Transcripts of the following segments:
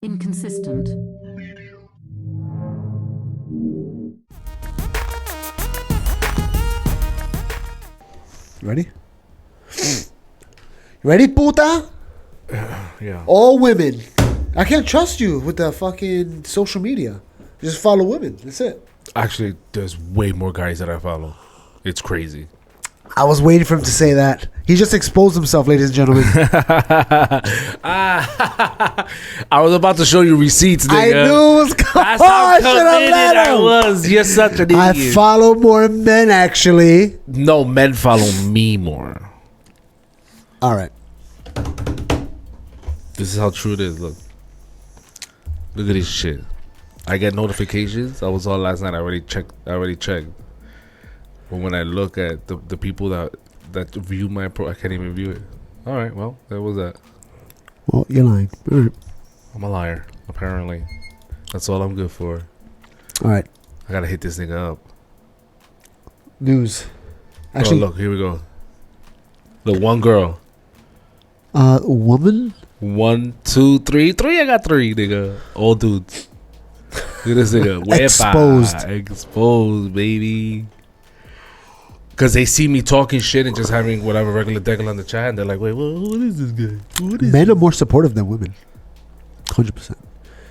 Inconsistent. Ready? Ready, puta? Yeah. All women. I can't trust you with the fucking social media. Just follow women. That's it. Actually, there's way more guys that I follow. It's crazy. I was waiting for him to say that. He just exposed himself, ladies and gentlemen. I was about to show you receipts, nigga. I knew it was coming. That's how I should have committed let I him. was. You're such an idiot. I follow more men, actually. No, men follow me more. All right. This is how true it is. Look at this shit. I get notifications. I was on last night. I already checked. But when I look at the people that view my pro, I can't even view it. All right, well, that was that. Well, you're lying. All right. I'm a liar, apparently. That's all I'm good for. All right. I gotta hit this nigga up. News. Actually, Look, here we go. The one girl. Woman? 1, 2, 3. I got 3, nigga. All dudes. Look at this nigga. Exposed, baby. Because they see me talking shit and just having whatever regular deckle on the chat. And they're like, wait, what is this guy? Men are more supportive than women. 100%.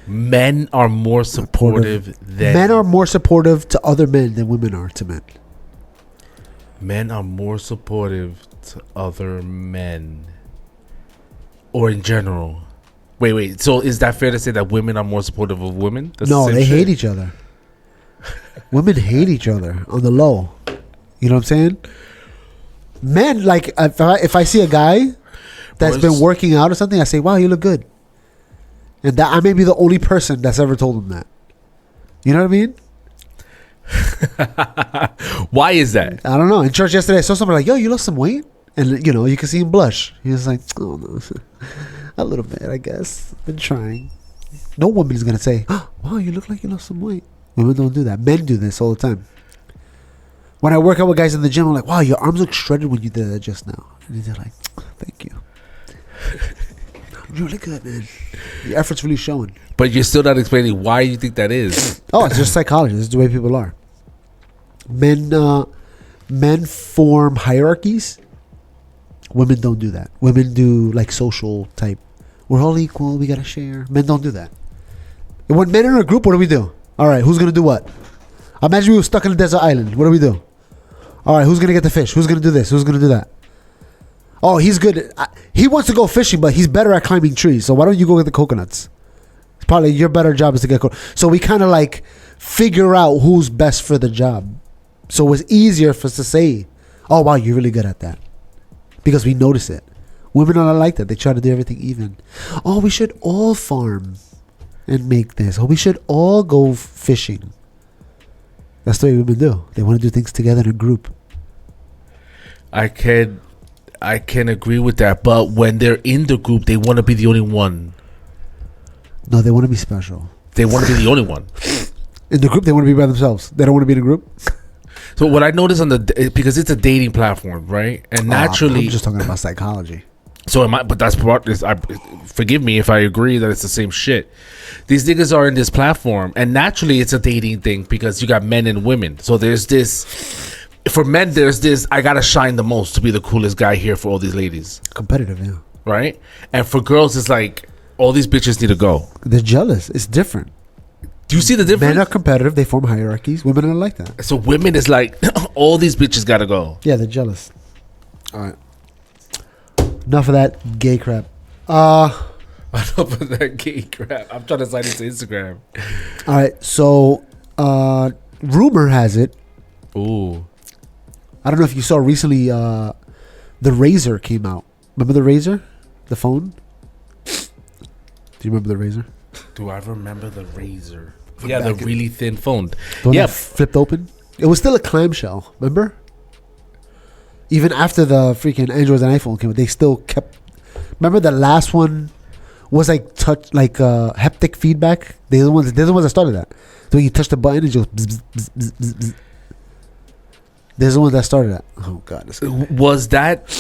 Men are more supportive than... Men are more supportive to other men than women are to men. Men are more supportive to other men. Or in general. Wait. So is that fair to say that women are more supportive of women? That's No, the same they shit? hate each other. Women hate each other on the low. You know what I'm saying? Men, like, if I see a guy that's been working out or something, I say, wow, you look good. And that I may be the only person that's ever told him that. You know what I mean? Why is that? I don't know. In church yesterday, I saw somebody like, yo, you lost some weight? And, you know, you can see him blush. He was like, oh, no. A little bit, I guess. Been trying. No woman is going to say, oh, wow, you look like you lost some weight. Women don't do that. Men do this all the time. When I work out with guys in the gym, I'm like, wow, your arms look shredded when you did that just now. And they're like, thank you. Really good, man. The effort's really showing. But you're still not explaining why you think that is. Oh, it's just psychology. This is the way people are. Men form hierarchies. Women don't do that. Women do like social type. We're all equal. We got to share. Men don't do that. And when men are in a group, what do we do? All right, who's going to do what? Imagine we were stuck on a desert island. What do we do? All right, who's going to get the fish? Who's going to do this? Who's going to do that? Oh, he's good. He wants to go fishing, but he's better at climbing trees. So why don't you go get the coconuts? It's probably your better job is to get coconuts. So we kind of like figure out who's best for the job. So it's easier for us to say, oh, wow, you're really good at that. Because we notice it. Women are not like that. They try to do everything even. Oh, we should all farm and make this. Oh, we should all go fishing. That's the way women do. They want to do things together in a group. I can agree with that, but when they're in the group, they want to be the only one. No, they want to be special. They want to be the only one. In the group, they want to be by themselves. They don't want to be in a group. So what I noticed because it's a dating platform, right? And naturally, I'm just talking about psychology. So am I? But that's part. Forgive me if I agree that it's the same shit. These niggas are in this platform, and naturally, it's a dating thing because you got men and women. So there's this. For men, there's this. I gotta shine the most to be the coolest guy here for all these ladies. Competitive, yeah. Right. And for girls, it's like all these bitches need to go. They're jealous. It's different. Do you see the difference? Men are competitive. They form hierarchies. Women are like that. So women is like all these bitches gotta go. Yeah, they're jealous. All right. Enough of that gay crap. Enough of that gay crap. I'm trying to sign into Instagram. All right. So, rumor has it. Ooh. I don't know if you saw recently. The Razor came out. Remember the Razor, the phone? Do you remember the Razor? Do I remember the Razor? Yeah, the really thin phone. Yeah, flipped open. It was still a clamshell. Remember? Even after the freaking Androids and iPhone came out, they still kept. Remember the last one was like haptic feedback. They're the ones that started that. So when you touch the button, it just bzz, bzz, bzz, bzz, bzz. They're the ones that started that. Oh God, was that?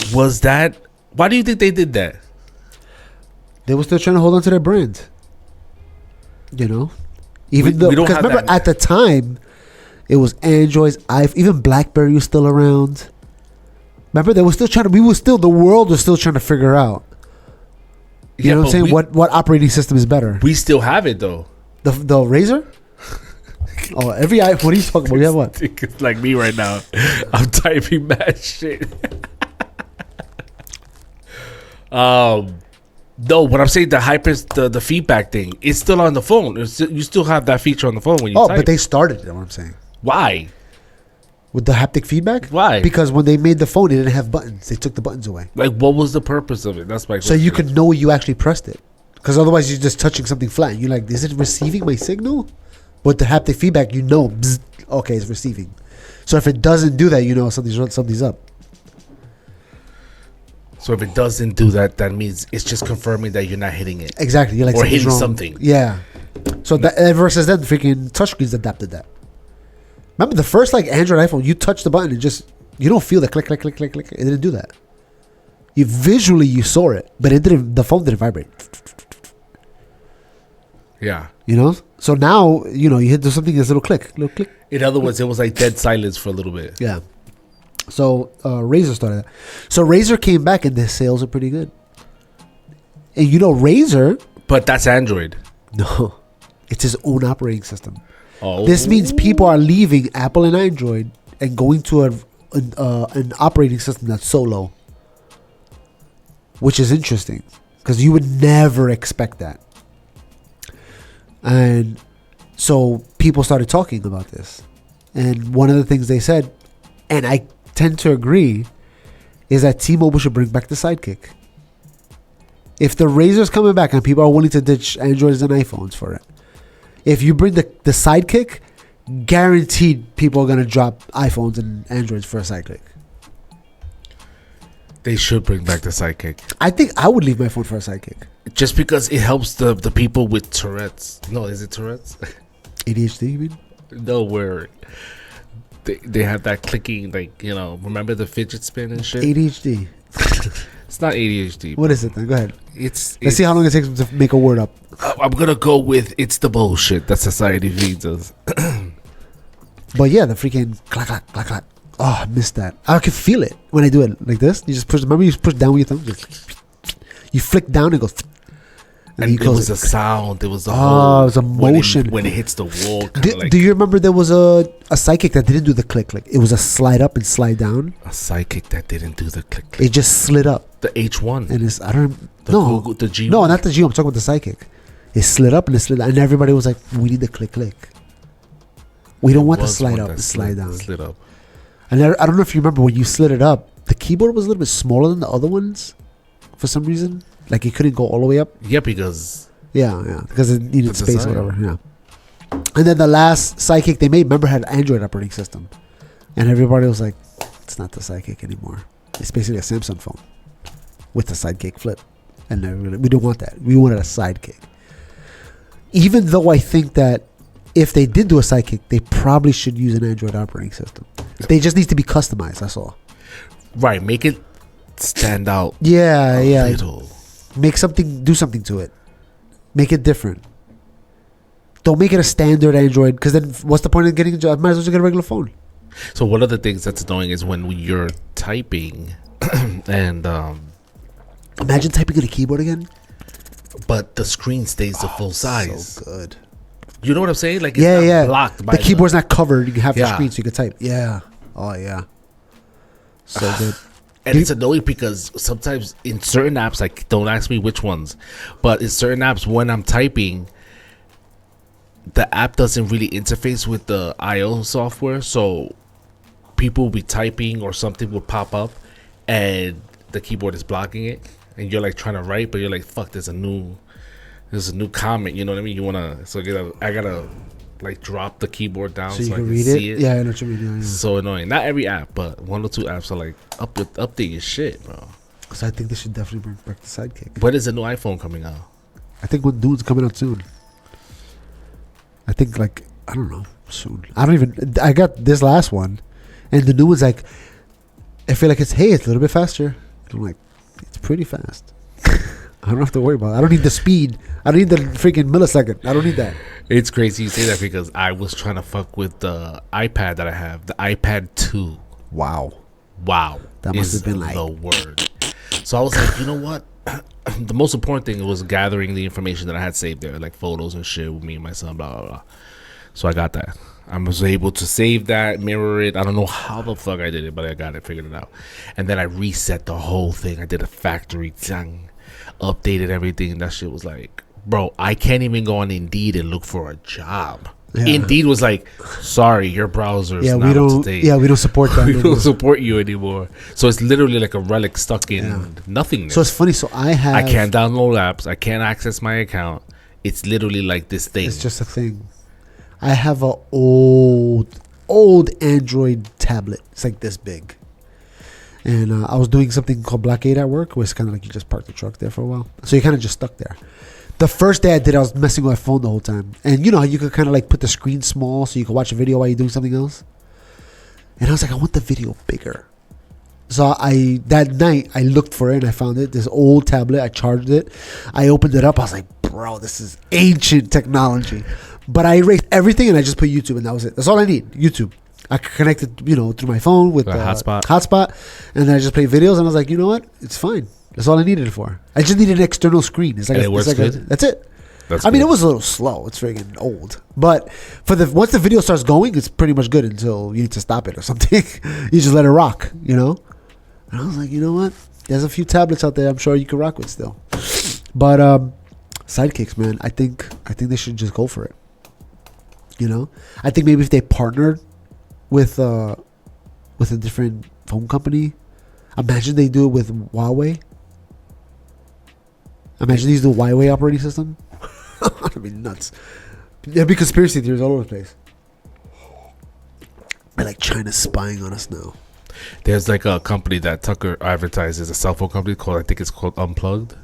Why do you think they did that? They were still trying to hold on to their brand. You know, even though we don't because have remember that. at the time, it was Androids. Even BlackBerry was still around. Remember, they were still trying to. The world was still trying to figure out. You know what I'm saying? What operating system is better? We still have it though. The Razor. Oh, every iPhone. What are you talking about? You have what? It's like me right now. I'm typing mad shit. No, what I'm saying, the feedback thing, it's still on the phone. You still have that feature on the phone when you type. But they started it. What I'm saying. Why? With the haptic feedback? Why? Because when they made the phone, it didn't have buttons. They took the buttons away. Like, what was the purpose of it? That's my question. So you could know you actually pressed it. Because otherwise, you're just touching something flat. You're like, is it receiving my signal? With the haptic feedback, you know, bzz, okay, it's receiving. So if it doesn't do that, you know something's up. So if it doesn't do that, that means it's just confirming that you're not hitting it. Exactly. You're like, or hitting wrong. something. Yeah. So that, ever since then, freaking touchscreens adapted that. Remember the first like Android iPhone, you touch the button and just you don't feel the click, click, click, click, click. It didn't do that. You saw it, but it didn't. The phone didn't vibrate. Yeah. You know. So now you hit something. There's a little click. In other words, it was like dead silence for a little bit. Yeah. So Razer started that. So Razer came back and their sales are pretty good. And Razer. But that's Android. No, it's his own operating system. Oh. This means people are leaving Apple and Android and going to an operating system that's solo, which is interesting because you would never expect that. And so people started talking about this, and one of the things they said, and I tend to agree, is that T-Mobile should bring back the Sidekick. If the Razor's coming back and people are willing to ditch Androids and iPhones for it, if you bring the Sidekick, guaranteed people are going to drop iPhones and Androids for a Sidekick. They should bring back the Sidekick. I think I would leave my phone for a Sidekick. Just because it helps the people with Tourette's. No, is it Tourette's? ADHD, you mean? No, where they have that clicking, like, remember the fidget spin and shit? ADHD. It's not ADHD. What is it then? Go ahead. Let's see how long it takes to make a word up. I'm going to go with it's the bullshit that society feeds us. But yeah, the freaking clack, clack, clack, clack. Oh, I missed that. I can feel it when I do it like this. You just push, remember you push down with your thumb? You flick down and it goes. And it was a sound. It was a it was a motion. When it hits the wall. Do you remember there was a Sidekick that didn't do the click? Like it was a slide up and slide down. A Sidekick that didn't do the click, click. It just slid up. The H1. And it's, I don't the no. Google, the G1. No, not the G1. I'm talking about the Sidekick. It slid up and it slid down. And everybody was like, we need the click, click. We don't want the slide up and slide down. Slid up. And I don't know if you remember when you slid it up, the keyboard was a little bit smaller than the other ones for some reason. Like it couldn't go all the way up. Yeah, because... Yeah, because it needed space or whatever. Yeah. And then the last Sidekick they made, remember, had Android operating system. And everybody was like, it's not the Sidekick anymore. It's basically a Samsung phone with the Sidekick flip. And we don't want that. We wanted a Sidekick. Even though I think that if they did do a Sidekick, they probably should use an Android operating system. They just need to be customized, that's all. Right, make it stand out. Yeah. Little. Do something to it. Make it different. Don't make it a standard Android, because then what's the point of getting a job? Might as well just get a regular phone. So one of the things that's annoying is when you're typing and imagine typing on a keyboard again, but the screen stays the full size. So good. You know what I'm saying? Like it's not blocked by the keyboard's not covered. You can have the Yeah. screen so you can type. Yeah. Oh yeah. So good. And it's annoying because sometimes in certain apps, like, don't ask me which ones, but in certain apps, when I'm typing, the app doesn't really interface with the IO software. So people will be typing or something will pop up and the keyboard is blocking it. And you're like trying to write, but you're like, fuck, there's a new comment. You know what I mean? You want to, I got to like drop the keyboard down so so you I can can read see it. it. Yeah, I know what you mean. Yeah. So annoying. Not every app, but one or two apps are like update your shit, bro. So I think they should definitely bring back the Sidekick. When is the new iPhone coming out? I think when Dune's coming out soon. I think like, I don't know, soon. I got this last one, and the new one's like, I feel like it's a little bit faster. I'm like, it's pretty fast. I don't have to worry about it. I don't need the speed. I don't need the freaking millisecond. I don't need that. It's crazy you say that because I was trying to fuck with the iPad that I have, the iPad 2. Wow. That must have been like the word. So I was like, you know what? The most important thing was gathering the information that I had saved there, like photos and shit with me and my son, blah, blah, blah. So I got that. I was able to save that, mirror it. I don't know how the fuck I did it, but I got it, figured it out. And then I reset the whole thing. I did a factory thing, updated everything. That shit was like, bro, I can't even go on Indeed and look for a job. Yeah. Indeed was like, sorry, your browser is not up to date. Yeah, we don't support that. We don't support you anymore. So it's literally like a relic stuck in nothingness. So it's funny. So I can't download apps. I can't access my account. It's literally like this thing. It's just a thing. I have a old Android tablet. It's like this big. And I was doing something called blockade at work, where it's kind of like you just park the truck there for a while. So you're kind of just stuck there. The first day I did, I was messing with my phone the whole time. And you know how you could kind of like put the screen small so you could watch a video while you're doing something else? And I was like, I want the video bigger. So that night, I looked for it and I found it. This old tablet, I charged it. I opened it up. I was like, bro, this is ancient technology. But I erased everything and I just put YouTube and that was it. That's all I need, YouTube. I connected, through my phone with the hotspot. And then I just play videos and I was like, you know what? It's fine. That's all I needed it for. I just needed an external screen. It's like and it works good? That's it. I mean, it was a little slow. It's freaking old. But once the video starts going, it's pretty much good until you need to stop it or something. You just let it rock, And I was like, you know what? There's a few tablets out there I'm sure you can rock with still. But Sidekicks, man, I think they should just go for it. I think maybe if they partnered with a different phone company, imagine they do it with Huawei. Imagine these do Huawei operating system. That'd be nuts. There'd be conspiracy theories all over the place. I like China's spying on us now. There's like a company that Tucker advertises, a cell phone company I think it's called Unplugged.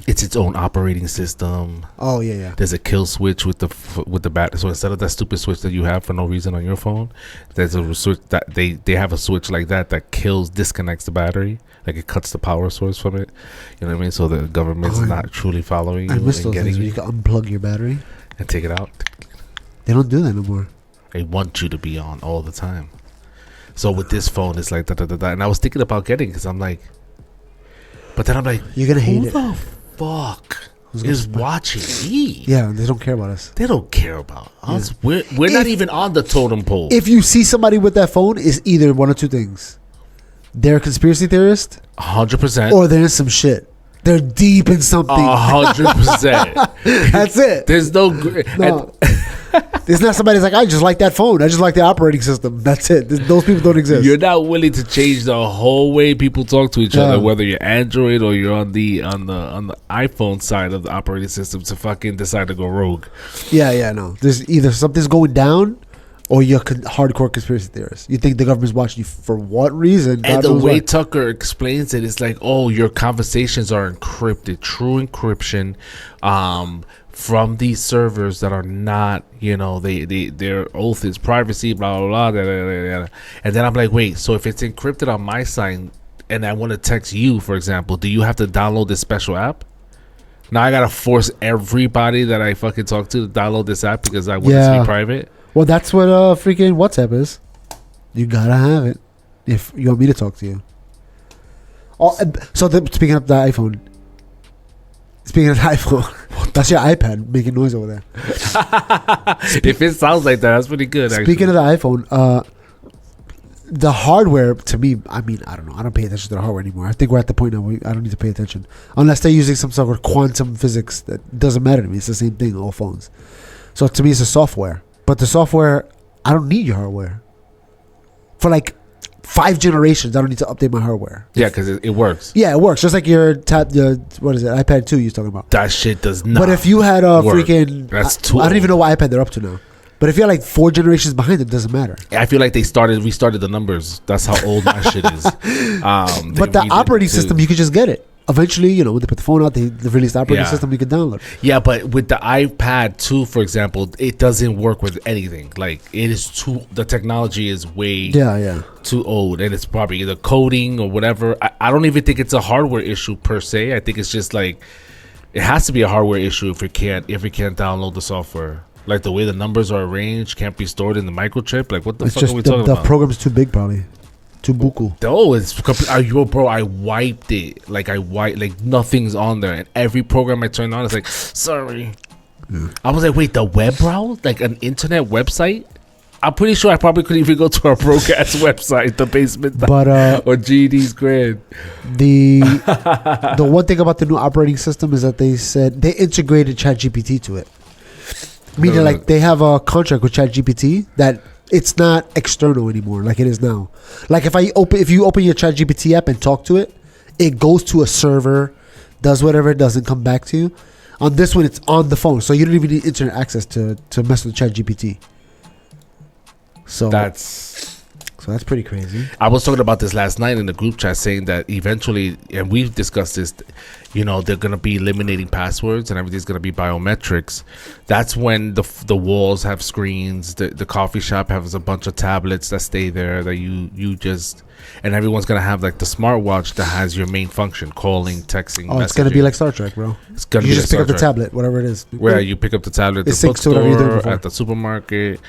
It's its own operating system. Oh yeah. There's a kill switch with the battery. So instead of that stupid switch that you have for no reason on your phone, there's a switch that they have a switch like that disconnects the battery, like it cuts the power source from it. You know what I mean? So the government's not truly following you. I miss those things where you can unplug your battery and take it out. They don't do that no more. They want you to be on all the time. So with this phone, it's like da. And I was thinking about getting because I'm like, but then I'm like, you're gonna hate it. Fuck is watching me. Yeah, they don't care about us. They don't care about us. Yeah. We're not even on the totem pole. If you see somebody with that phone, it's either one or two things. They're a conspiracy theorist 100%, or they're in some shit. They're deep in something 100%. That's it. There's no there's not somebody that's like, I just like that phone, I just like the operating system. That's it. Those people don't exist. You're not willing to change the whole way people talk to each other, whether you're Android or you're on the iPhone side of the operating system, to fucking decide to go rogue. No, there's either something's going down or you're hardcore conspiracy theorist. You think the government's watching you for what reason? And the way Tucker explains it is like, oh, your conversations are encrypted, true encryption, from these servers that are not, their oath is privacy, blah blah blah. And then I'm like, wait, so if it's encrypted on my side and I want to text you, for example, do you have to download this special app? Now I gotta force everybody that I fucking talk to download this app because I want it to be private. Well, that's what freaking WhatsApp is. You gotta have it if you want me to talk to you. Speaking of the iPhone. That's your iPad making noise over there. If it sounds like that, that's pretty good. Speaking of the iPhone, the hardware, to me, I mean, I don't know. I don't pay attention to the hardware anymore. I think we're at the point now where I don't need to pay attention. Unless they're using some sort of quantum physics that doesn't matter to me. It's the same thing on all phones. So to me, it's a software. But the software, I don't need your hardware. For like 5 generations, I don't need to update my hardware. Yeah, because it works. Yeah, it works. Just like your iPad 2 you're talking about. That shit does not. But if you had a work. freaking... That's too I don't even know what iPad they're up to now. But if you're like 4 generations behind, it doesn't matter. I feel like restarted the numbers. That's how old my shit is. But the operating system, you could just get it. eventually, when they put the phone out, they release the operating system you can download. Yeah, but with the iPad 2, for example, it doesn't work with anything. Like, it is the technology is way too old, and it's probably either coding or whatever. I don't even think it's a hardware issue per se. I think it's just like, it has to be a hardware issue if you can't download the software. Like, the way the numbers are arranged can't be stored in the microchip. Like, what the fuck are we talking about? The program's too big, probably. Too buku. Oh, it's bro. I wiped it. Like, nothing's on there, and every program I turned on, it's like, sorry. Yeah. I was like, wait, the web browser, like an internet website. I'm pretty sure I probably couldn't even go to our broadcast website, the basement, or GD's grid. The one thing about the new operating system is that they said they integrated ChatGPT to it, meaning like they have a contract with ChatGPT that it's not external anymore like it is now. Like if you open your ChatGPT app and talk to it, it goes to a server, does whatever it does, and come back to you. On this one, it's on the phone, so you don't even need internet access to mess with ChatGPT. So that's pretty crazy. I was talking about this last night in the group chat, saying that eventually, and we've discussed this, they're going to be eliminating passwords and everything's going to be biometrics. That's when the walls have screens, the coffee shop has a bunch of tablets that stay there that you just, and everyone's going to have like the smartwatch that has your main function, calling, texting, messaging. It's going to be like Star Trek, bro. It's going to you be just pick up the tablet, whatever it is. Where you pick up the tablet at the bookstore, at the supermarket.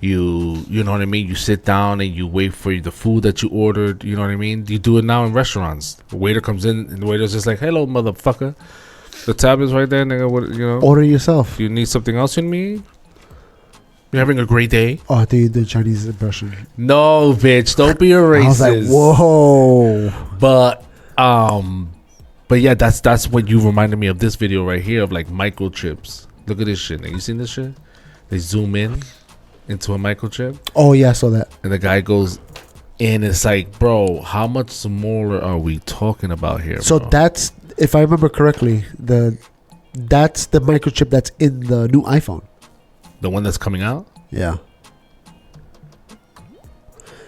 You know what I mean? You sit down and you wait for the food that you ordered. You know what I mean? You do it now in restaurants. The waiter comes in and the waiter's just like, hello, motherfucker. The tablet's right there, nigga. Order yourself. You need something else in me? You're having a great day? Oh, I think you did Chinese impression. No, bitch. Don't be a racist. I was like, whoa. But yeah, that's what you reminded me of this video right here of like microchips. Look at this shit. You seen this shit? They zoom in into a microchip. Oh yeah, I saw that. And the guy goes in. It's like, bro, how much smaller are we talking about here? So bro? That's, if I remember correctly, that's the microchip that's in the new iPhone. The one that's coming out. Yeah.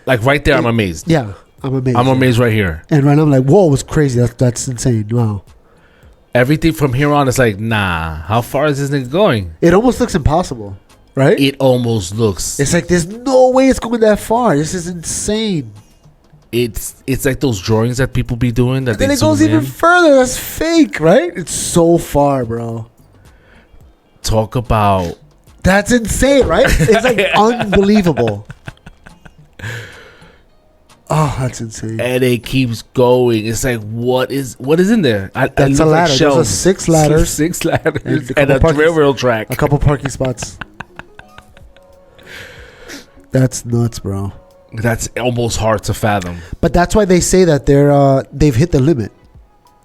Like right there, I'm amazed. Yeah, I'm amazed. I'm amazed right here. And right now, I'm like, whoa, it's crazy. That's insane. Wow. Everything from here on is like, nah. How far is this nigga going? It almost looks impossible. Right? It almost looks. It's like there's no way it's going that far. This is insane. It's like those drawings that people be doing that. And then it goes even further. That's fake, right? It's so far, bro. Talk about. That's insane, right? It's like unbelievable. Oh, that's insane. And it keeps going. It's like, what is in there? That's a ladder. Like those are 6 ladders. 6 ladders. And a railroad track. A couple parking spots. That's nuts, bro. That's almost hard to fathom. But that's why they say that they've hit the limit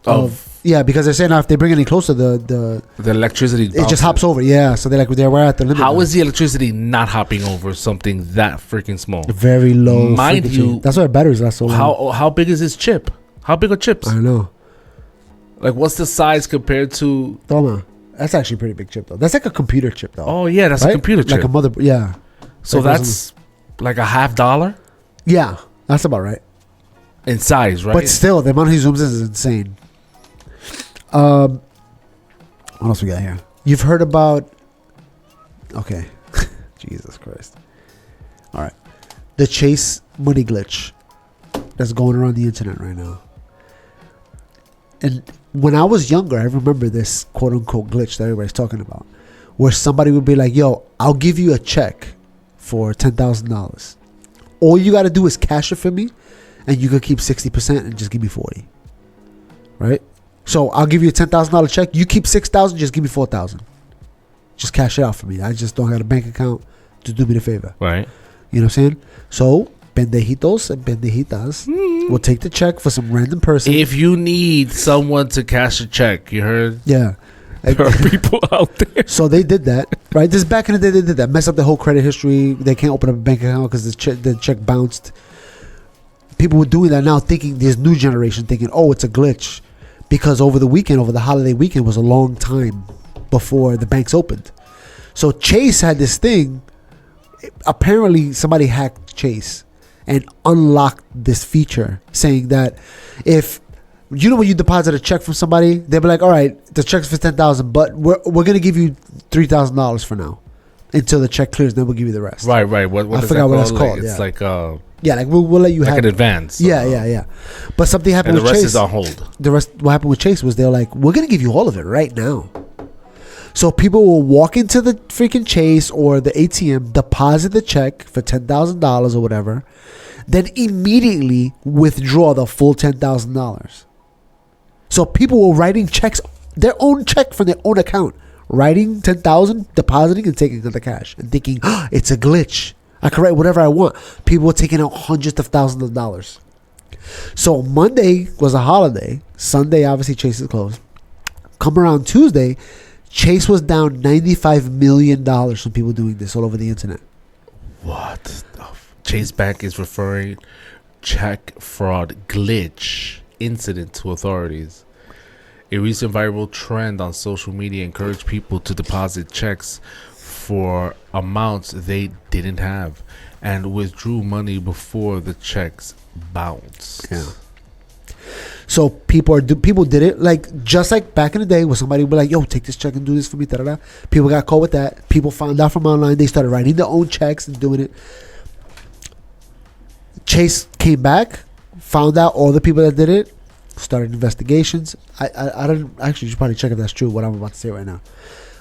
because they're saying now if they bring any closer, the electricity it just hops over. Yeah, so we're at the limit. How is the electricity not hopping over something that freaking small? Very low. Mind you, that's why batteries last so long. How big is this chip? How big are chips? I know. Like, what's the size compared to? Toma. That's actually a pretty big chip though. That's like a computer chip though. Oh yeah, that's right? a computer chip. Like a mother. Yeah. So that's like a $50. Yeah, that's about right. In size, right? But still, the amount he zooms in is insane. What else we got here? You've heard about... Okay. Jesus Christ. All right. The Chase money glitch that's going around the internet right now. And when I was younger, I remember this quote-unquote glitch that everybody's talking about, where somebody would be like, yo, I'll give you a check for $10,000. All you got to do is cash it for me, and you could keep 60% and just give me 40. Right? So I'll give you a $10,000 check. You keep $6,000, just give me $4,000. Just cash it out for me. I just don't have a bank account to do me the favor. Right. You know what I'm saying? So pendejitos and pendejitas will take the check for some random person. If you need someone to cash a check, you heard? Yeah. There are people out there. So they did that, right? This back in the day, they did that. Mess up the whole credit history. They can't open up a bank account because the check bounced. People were doing that now, thinking this new generation thinking, oh, it's a glitch, because over the holiday weekend was a long time before the banks opened. So Chase had this thing. Apparently, somebody hacked Chase and unlocked this feature, saying that if You know when you deposit a check from somebody, they'll be like, all right, the check's for 10,000, but we're gonna give you $3,000 for now until the check clears, then we'll give you the rest. Right. What I is forgot that what it's called? called. Like, it's like Yeah, like we'll let you like have an advance. Yeah. But something happened And the with rest Chase. is on hold. The rest, what happened with Chase was they're like, we're gonna give you all of it right now. So people will walk into the freaking Chase or the ATM, deposit the check for $10,000 or whatever, then immediately withdraw the full $10,000. So people were writing checks, their own check from their own account, writing 10,000, depositing and taking the cash, and thinking, oh, it's a glitch. I can write whatever I want. People were taking out hundreds of thousands of dollars. So Monday was a holiday. Sunday, obviously, Chase is closed. Come around Tuesday, Chase was down $95 million from people doing this all over the internet. What? Chase Bank is referring check fraud glitch incident to authorities. A recent viral trend on social media encouraged people to deposit checks for amounts they didn't have and withdrew money before the checks bounced. Yeah. So people did it like just like back in the day when somebody would be like, yo, take this check and do this for me. Da-da-da. People got caught with that. People found out from online. They started writing their own checks and doing it. Chase came back, found out all the people that did it, started investigations. I don't actually, you should probably check if that's true, what I'm about to say right now.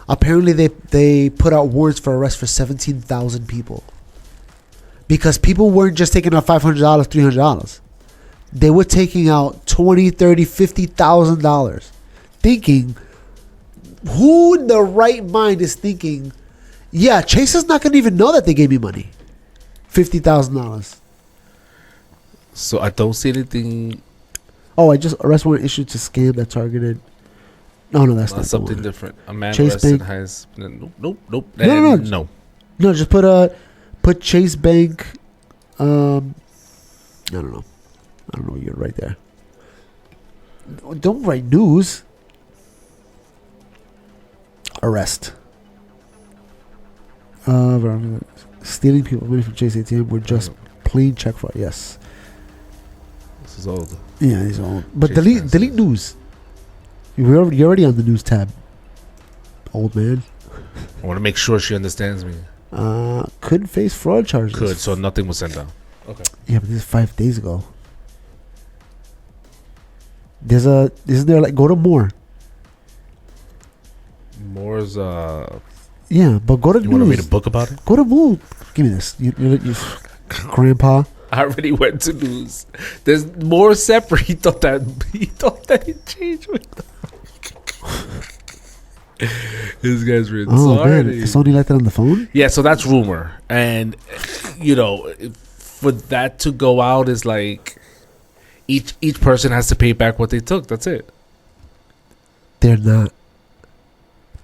Apparently they put out warrants for arrest for 17,000 people. Because people weren't just taking out $500, $300. They were taking out $20,000, $30,000, $50,000. Thinking, who in the right mind is thinking, yeah, Chase is not going to even know that they gave me money. $50,000. So I don't see anything. Oh, I just arrest warrant issued to scam that targeted. No, that's not something the one. different. A man Chase arrested Bank. has nope. No. No, just put Chase Bank. I don't know. You're right there. Don't write news. Arrest. Stealing people money from Chase ATM were just plain check fraud. Yes. This is old. Yeah, he's old. But Chase delete news. You're already on the news tab. Old man. I want to make sure she understands me. Couldn't face fraud charges. So nothing was sent out. Okay. Yeah, but this is 5 days ago. Isn't there like, go to more? Moore's Yeah, but go to you news. want to read a book about it? Go to Mood. Give me this. You grandpa. I already went to news. There's more separate. He thought that it changed with this guy's reading. Oh man, it's only like that on the phone. Yeah, so that's rumor, and for that to go out is like each person has to pay back what they took. That's it. They're not.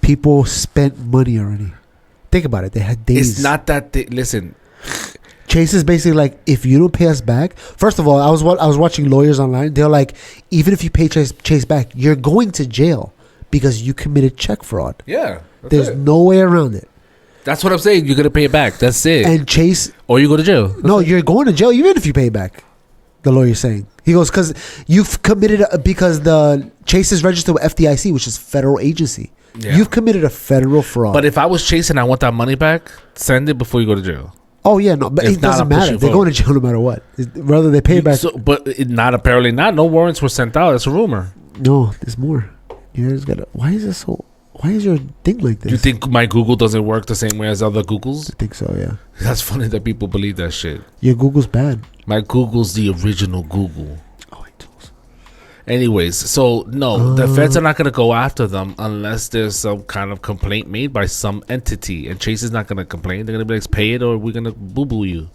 People spent money already. Think about it. They had days. It's not that listen. Chase is basically like, if you don't pay us back. First of all, I was watching lawyers online. They're like, even if you pay Chase back, you're going to jail because you committed check fraud. Yeah, there's no way around it. That's what I'm saying. You're gonna pay it back. That's it. And Chase, or you go to jail. No, you're going to jail even if you pay back. The lawyer's saying. He goes, because you've committed because the Chase is registered with FDIC, which is federal agency. Yeah. You've committed a federal fraud. But if I was Chase and I want that money back, send it before you go to jail. Oh yeah, no, but it doesn't matter. They're going to jail no matter what. Whether they pay back. But apparently not. No warrants were sent out. It's a rumor. No, there's more. You guys gotta. Why is this so? Why is your thing like this? Do you think my Google doesn't work the same way as other Googles? I think so. Yeah. That's funny that people believe that shit. Your Google's bad. My Google's the original Google. Oh, it does. Anyways, so no, the feds are not going to go after them unless there's some kind of complaint made by some entity. And Chase is not going to complain. They're going to be like, pay it or we're going to boo-boo you.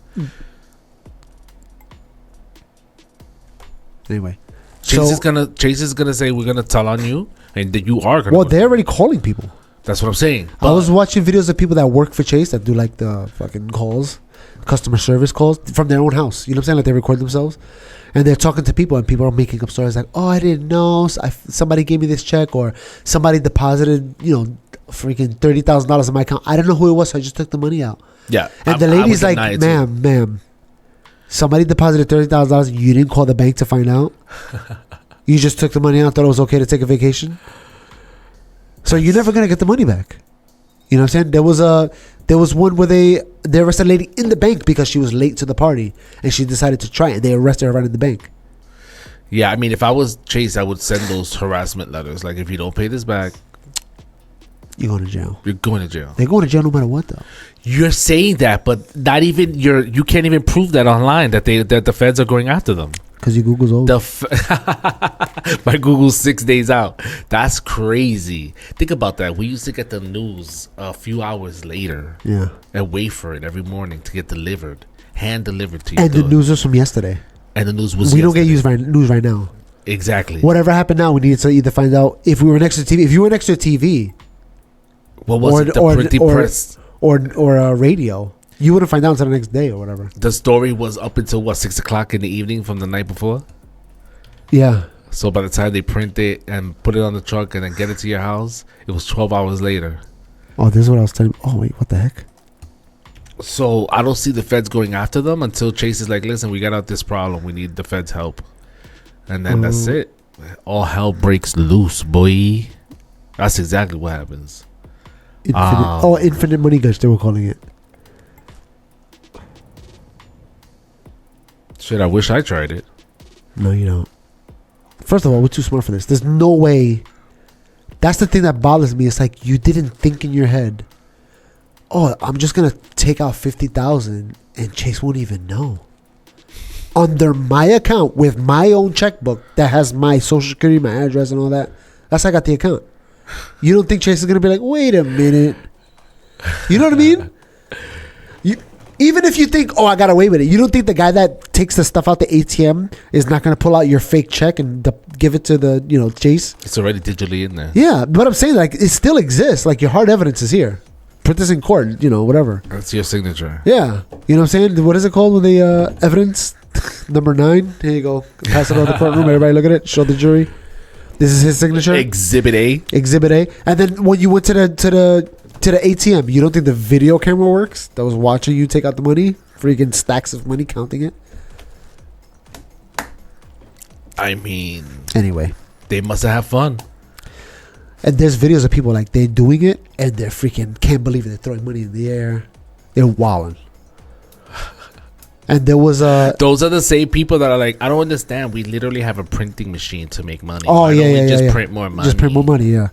Anyway. Chase is gonna say we're gonna tell on you, and that you are gonna. Well, they're already calling people. That's what I'm saying. I was watching videos of people that work for Chase that do like the fucking calls, customer service calls from their own house. You know what I'm saying? Like they record themselves, and they're talking to people, and people are making up stories like, "Oh, I didn't know. Somebody gave me this check, or somebody deposited, freaking $30,000 in my account. I don't know who it was, so I just took the money out." Yeah, and the lady's like, "Ma'am, somebody deposited $30,000. You didn't call the bank to find out." You just took the money out, thought it was okay to take a vacation. So you're never gonna get the money back. You know what I'm saying? There was one where they arrested a lady in the bank because she was late to the party and she decided to try it. They arrested her right in the bank. Yeah, I mean, if I was Chase, I would send those harassment letters. Like, if you don't pay this back, you're going to jail. You're going to jail. They're going to jail no matter what, though. You're saying that, but not even you can't even prove that online that the feds are going after them. Because your Google's old. My Google's 6 days out. That's crazy. Think about that. We used to get the news a few hours later. Yeah. And wait for it every morning to get delivered, hand delivered to you. And the news was from yesterday. And the news was. We don't get news right now. Exactly. Whatever happened now, we need to either find out if we were next to the TV. If you were next to a TV, what was it? The printing press or a radio. You wouldn't find out until the next day or whatever. The story was up until 6:00 in the evening from the night before. Yeah. So by the time they print it and put it on the truck and then get it to your house, it was 12 hours later. Oh, this is what I was telling you. Oh, wait, what the heck? So I don't see the feds going after them until Chase is like, listen, we got out this problem. We need the feds' help. And then that's it. All hell breaks loose, boy. That's exactly what happens. Infinite money gush, they were calling it. Shit, I wish I tried it. No, you don't. First of all, we're too smart for this. There's no way. That's the thing that bothers me. It's like you didn't think in your head, oh, I'm just going to take out $50,000 and Chase won't even know. Under my account with my own checkbook that has my social security, my address and all that. That's how I got the account. You don't think Chase is going to be like, wait a minute. You know what I mean? Even if you think, oh, I got away with it, you don't think the guy that takes the stuff out the ATM is not going to pull out your fake check and give it to the, Chase? It's already digitally in there. Yeah, but I'm saying, like, it still exists. Like, your hard evidence is here. Put this in court, whatever. That's your signature. Yeah. You know what I'm saying? What is it called with the evidence? Number 9. Here you go. Pass it around the courtroom. Everybody look at it. Show the jury. This is his signature. Exhibit A. Exhibit A. And then when you went to the ATM, you don't think the video camera works that was watching you take out the money? Freaking stacks of money, counting it. I mean, anyway, they must have fun. And there's videos of people like they're doing it and they're freaking can't believe it. They're throwing money in the air. They're wilding. And there was those are the same people that are like, I don't understand. We literally have a printing machine to make money. Oh, yeah. Print more money. Just print more money, yeah.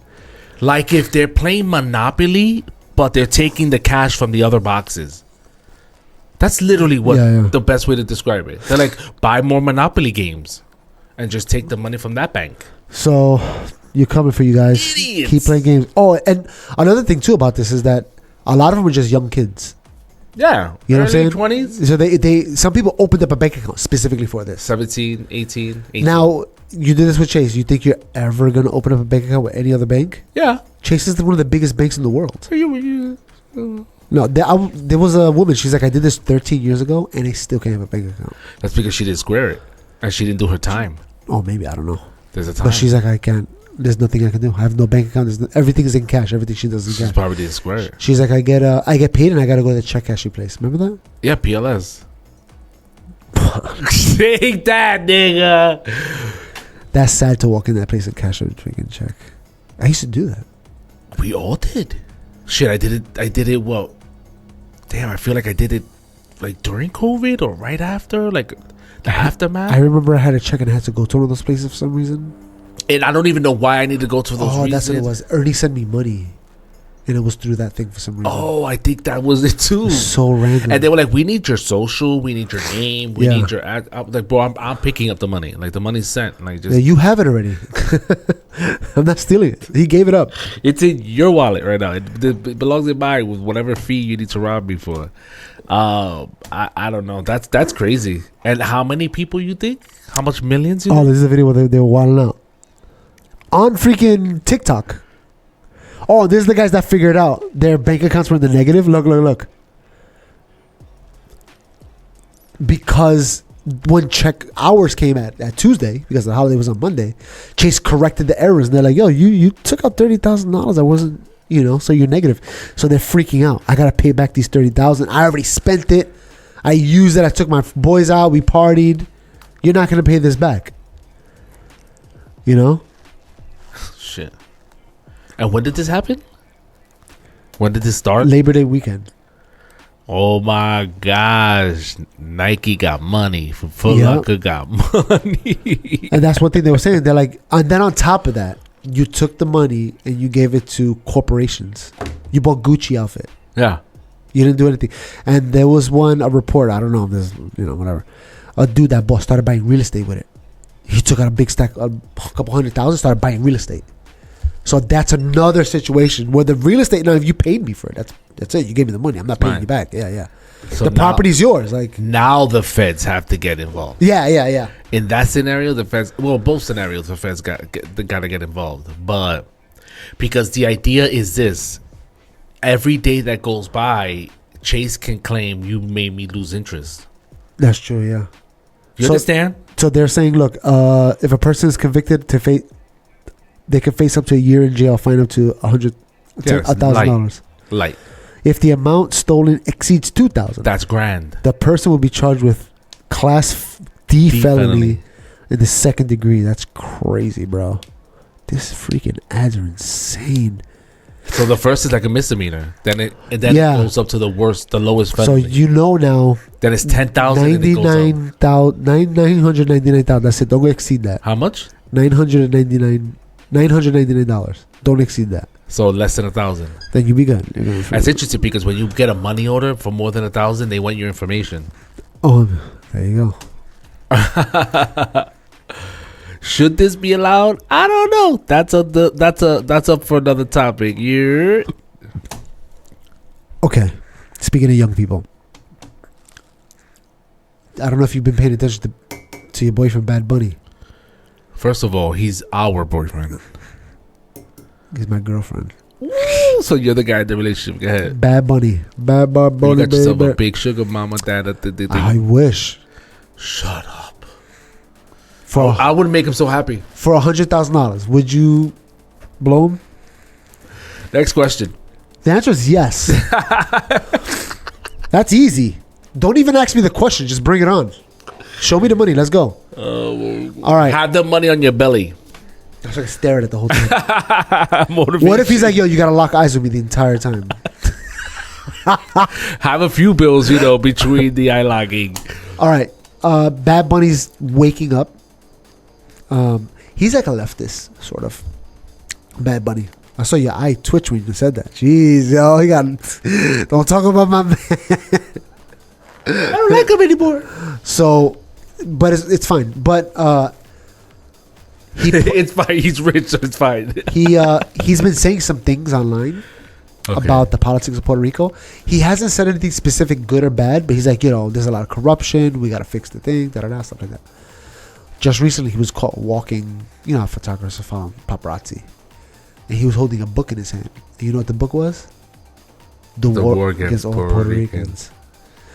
Like if they're playing Monopoly, but they're taking the cash from the other boxes. That's literally what the best way to describe it. They're like, buy more Monopoly games and just take the money from that bank. So you're coming for you guys. Idiots. Keep playing games. Oh, and another thing too about this is that a lot of them are just young kids. Yeah. You know what I'm saying? 20s. So they some people opened up a bank account specifically for this. 17, 18. Now, you did this with Chase. You think you're ever going to open up a bank account with any other bank? Yeah. Chase is one of the biggest banks in the world. No, there was a woman. She's like, I did this 13 years ago, and I still can't have a bank account. That's because she didn't square it. And she didn't do her time. Oh, maybe. I don't know. There's a time. But she's like, I can't. There's nothing I can do. I have no bank account. Everything is in cash. Everything she does is in cash. Probably didn't square it. She's like, I get paid, and I got to go to the check cashing place. Remember that? Yeah, PLS. Take that, nigga. That's sad to walk in that place and cash a freaking check. I used to do that. We all did. Shit, I did it, well, damn, I feel like I did it like during COVID or right after, like the aftermath. I remember I had a check and I had to go to one of those places for some reason. And I don't even know why I need to go to those reasons. That's what it was. Ernie sent me money. And it was through that thing for some reason. Oh, I think that was it too. So random. And they were like, we need your social, we need your name, we need your ad. I'm like, bro, I'm picking up the money. Like, the money's sent. Like, just you have it already. I'm not stealing it. He gave it up. It's in your wallet right now. It belongs in mine with whatever fee you need to rob me for. I don't know. That's crazy. And how many people you think? How much millions? This is a video where they were wilding out on freaking TikTok. Oh, this is the guys that figured out their bank accounts were in the negative. Look. Because when check hours came at Tuesday, because the holiday was on Monday, Chase corrected the errors. And they're like, yo, you took out $30,000. I wasn't, so you're negative. So they're freaking out. I got to pay back these $30,000. I already spent it. I used it. I took my boys out. We partied. You're not going to pay this back. You know? Shit. And when did this happen? When did this start? Labor Day weekend. Oh my gosh. Nike got money. Foot Locker got money. And that's one thing they were saying. They're like, and then on top of that, you took the money and you gave it to corporations. You bought Gucci outfit. Yeah. You didn't do anything. And there was a report, I don't know if this, whatever. A dude that started buying real estate with it. He took out a big stack, a couple $100,000, started buying real estate. So that's another situation where the real estate, now if you paid me for it, that's it. You gave me the money. I'm not paying you back. Yeah. So the property's yours. Like, now the feds have to get involved. Yeah. In that scenario, the feds, well, both scenarios, the feds got to get involved. But because the idea is this, every day that goes by, Chase can claim you made me lose interest. That's true, yeah. You understand? So they're saying, look, if a person is convicted they can face up to a year in jail, fine up to $1,000. Light. If the amount stolen exceeds $2,000, that's grand. The person will be charged with Class D felony in the second degree. That's crazy, bro. This freaking ads are insane. So the first is like a misdemeanor. Then it goes up to the lowest felony. So now. Then it's 10,000. $999,000. That's it. Don't exceed that. How much? $999. Don't exceed that. So less than 1,000. Then you be good. That's interesting because when you get a money order for more than 1,000, they want your information. Oh, there you go. Should this be allowed? I don't know. That's up for another topic. Okay. Speaking of young people, I don't know if you've been paying attention to your boyfriend Bad Bunny. First of all, he's our boyfriend. He's my girlfriend. Woo! So you're the guy in the relationship. Go ahead. Bad Bunny. You got yourself a big sugar mama dad. I wish. Shut up. I would make him so happy. For $100,000, would you blow him? Next question. The answer is yes. That's easy. Don't even ask me the question. Just bring it on. Show me the money. Let's go. All right. Have the money on your belly. I was like staring at the whole time. What if he's like, yo, you got to lock eyes with me the entire time? Have a few bills, between the eye locking. All right. Bad Bunny's waking up. He's like a leftist, sort of. Bad Bunny. I saw your eye twitch when you said that. Jeez, yo, he got. Don't talk about my man. I don't like him anymore. So, but it's fine. But it's fine. He's rich, so it's fine. He's been saying some things online about the politics of Puerto Rico. He hasn't said anything specific, good or bad, but he's like, there's a lot of corruption. We got to fix the thing. Stuff like that. Just recently, he was caught walking. A photographer found paparazzi, and he was holding a book in his hand. And you know what the book was? The War Against All Puerto Ricans.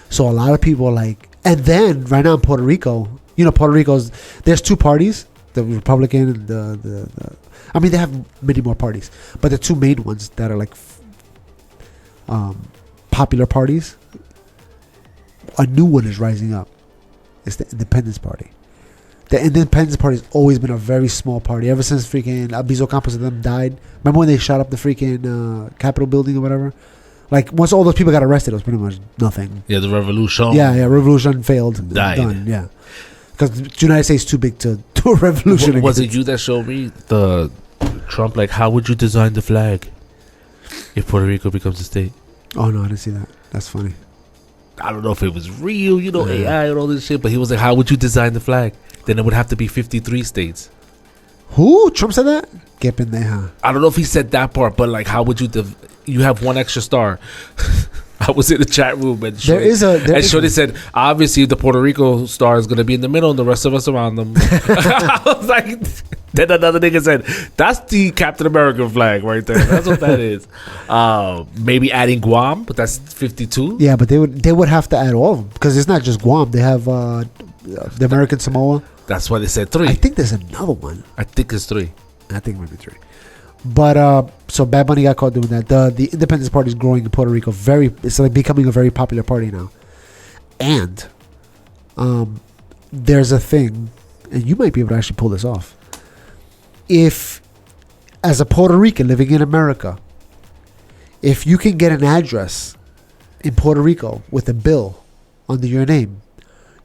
So a lot of people are like, and then right now in Puerto Rico, Puerto Rico's, there's two parties, the Republican and the I mean, they have many more parties, but the two main ones that are like popular parties, a new one is rising up. It's the Independence Party. The Independence Party has always been a very small party ever since freaking Albizu Campos and them died. Remember when they shot up the freaking Capitol building or whatever? Like, once all those people got arrested, it was pretty much nothing. Yeah, the revolution. Yeah, revolution failed. Died. Done, yeah. Because the United States is too big to do a revolution. Was it you that showed me the Trump, like, how would you design the flag if Puerto Rico becomes a state? Oh, no, I didn't see that. That's funny. I don't know if it was real, AI and all this shit, but he was like, how would you design the flag? Then it would have to be 53 states. Who? Trump said that? Que pendeja. I don't know if he said that part, but like, how would you you have one extra star? I was in the chat room and Shorty said, obviously the Puerto Rico star is going to be in the middle and the rest of us around them. I was like, then another nigga said, that's the Captain America flag right there. That's what that is. Maybe adding Guam, but that's 52. Yeah, but they would have to add all of them because it's not just Guam. They have the American Samoa. That's why they said 3. I think there's another one. I think it's 3. I think maybe 3. But so Bad Bunny got caught doing that. The Independence Party is growing in Puerto Rico. It's like becoming a very popular party now. And there's a thing, and you might be able to actually pull this off. if, as a Puerto Rican living in America, if you can get an address in Puerto Rico with a bill under your name,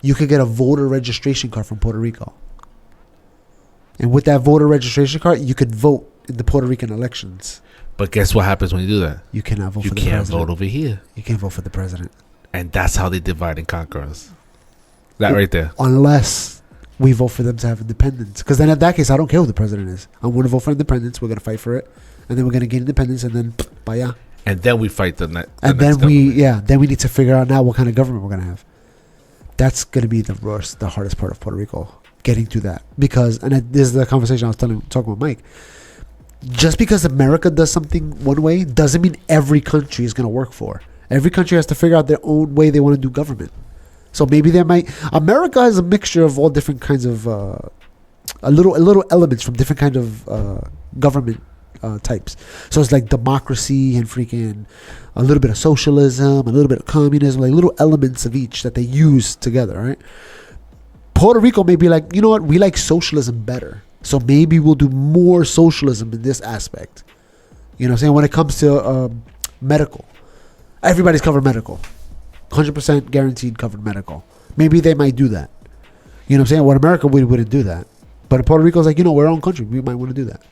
you could get a voter registration card from Puerto Rico. And with that voter registration card, you could vote in the Puerto Rican elections. But guess what happens when you do that? You cannot vote You for the can't president. vote over here. You can't vote for the president. And that's how they divide and conquer us. That right there. Unless we vote for them to have independence. Because then in that case, I don't care who the president is. I'm going to vote for independence. We're going to fight for it. And then we're going to gain independence. And then, baya. And then we fight the And then then we need to figure out now what kind of government we're going to have. That's going to be the hardest part of Puerto Rico. Getting to that. Because, and this is the conversation I was talking with Mike. Just because America does something one way doesn't mean every country is going to work for. Every country has to figure out their own way they want to do government. So maybe America has a mixture of all different kinds of a little elements from different kind of government types. So it's like democracy and freaking a little bit of socialism, a little bit of communism, like little elements of each that they use together, right? Puerto Rico may be like, you know what, we like socialism better. So maybe we'll do more socialism in this aspect. You know what I'm saying? When it comes to medical, everybody's covered medical. 100% guaranteed covered medical. Maybe they might do that. You know what I'm saying? What America, we wouldn't do that. But in Puerto Rico's like, we're our own country. We might want to do that.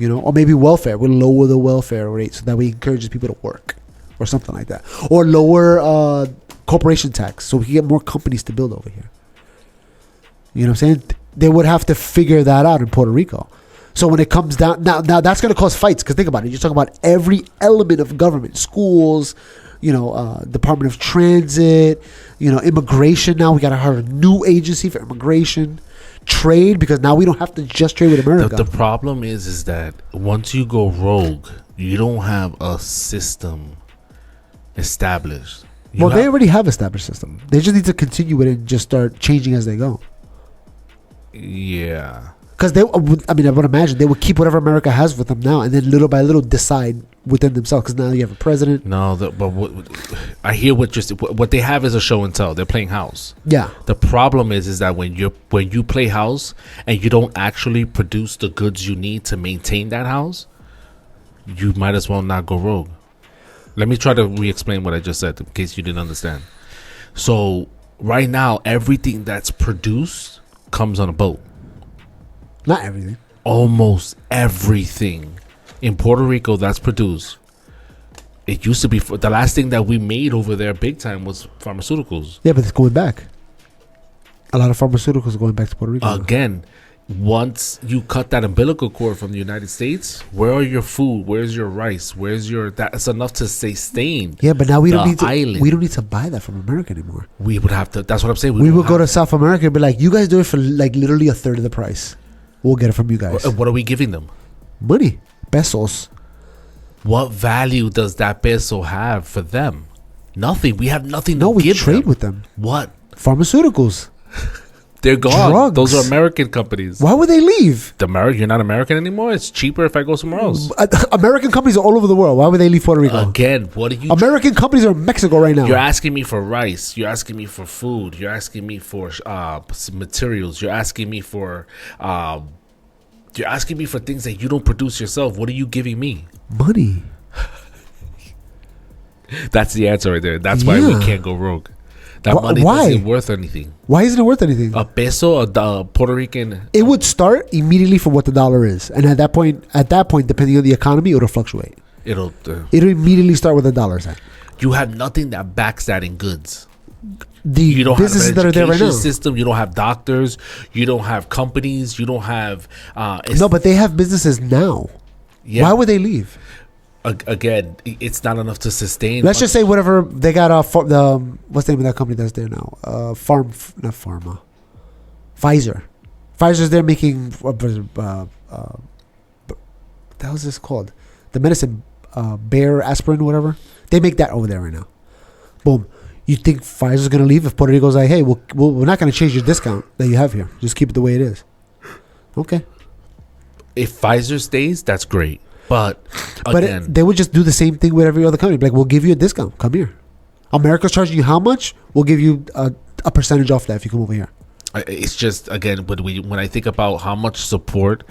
Or maybe welfare. We'll lower the welfare rate so that we encourages people to work. Or something like that. Or lower corporation tax so we can get more companies to build over here. You know what I'm saying? They would have to figure that out in Puerto Rico. So when it comes down, now that's going to cause fights. Because think about it. You're talking about every element of government. Schools, Department of Transit, immigration. Now we got to have a new agency for immigration. Trade, because now we don't have to just trade with America. The problem is that once you go rogue, you don't have a system established. They already have established system. They just need to continue with it and just start changing as they go. Yeah. Because I would imagine they would keep whatever America has with them now, and then little by little decide within themselves. Because now you have a president. No, I hear what they have is a show and tell. They're playing house. Yeah. The problem is that when you play house and you don't actually produce the goods you need to maintain that house, you might as well not go rogue. Let me try to re-explain what I just said in case you didn't understand. So right now, everything that's produced comes on a boat. Not everything. Almost everything in Puerto Rico that's produced. It used to be the last thing that we made over there big time was pharmaceuticals. Yeah, but it's going back. A lot of pharmaceuticals are going back to Puerto Rico. Again, once you cut that umbilical cord from the United States, where are your food? Where's your rice? That's enough to sustain. Yeah, but now we don't need to. Island. We don't need to buy that from America anymore. We would have to. That's what I'm saying. We would go to South America and be like, you guys do it for like literally a third of the price. We'll get it from you guys. What are we giving them? Money. Pesos. What value does that peso have for them? Nothing. We have nothing to give them. No, we trade with them. What? Pharmaceuticals. They're gone. Drugs. Those are American companies. Why would they leave? You're not American anymore? It's cheaper if I go somewhere else. American companies are all over the world. Why would they leave Puerto Rico? Again, what are you... American companies are in Mexico right now. You're asking me for rice. You're asking me for food. You're asking me for materials. You're asking me for... you're asking me for things that you don't produce yourself. What are you giving me? Money. That's the answer right there. That's why we can't go rogue. That money isn't worth anything. Why isn't it worth anything? A peso, a Puerto Rican... It would start immediately from what the dollar is. And at that point, depending on the economy, it'll fluctuate. It'll immediately start with the dollar's at. You have nothing that backs that in goods. You don't businesses have that are there right now. System. You don't have doctors. You don't have companies. You don't have... no, but they have businesses now. Yeah. Why would they leave? Again, it's not enough to sustain. Let's just say whatever they got. What's the name of that company that's there now? Not Pharma. Pfizer. Pfizer's there making what the hell is this called? The medicine, Bayer aspirin, whatever. They make that over there right now. Boom. You think Pfizer's gonna leave if Puerto Rico's like, hey, we're not gonna change your discount that you have here. Just keep it the way it is. Okay. If Pfizer stays, that's great. But they would just do the same thing with every other company. Like, we'll give you a discount. Come here. America's charging you how much? We'll give you a percentage off that if you come over here. It's just, again, when I think about how much support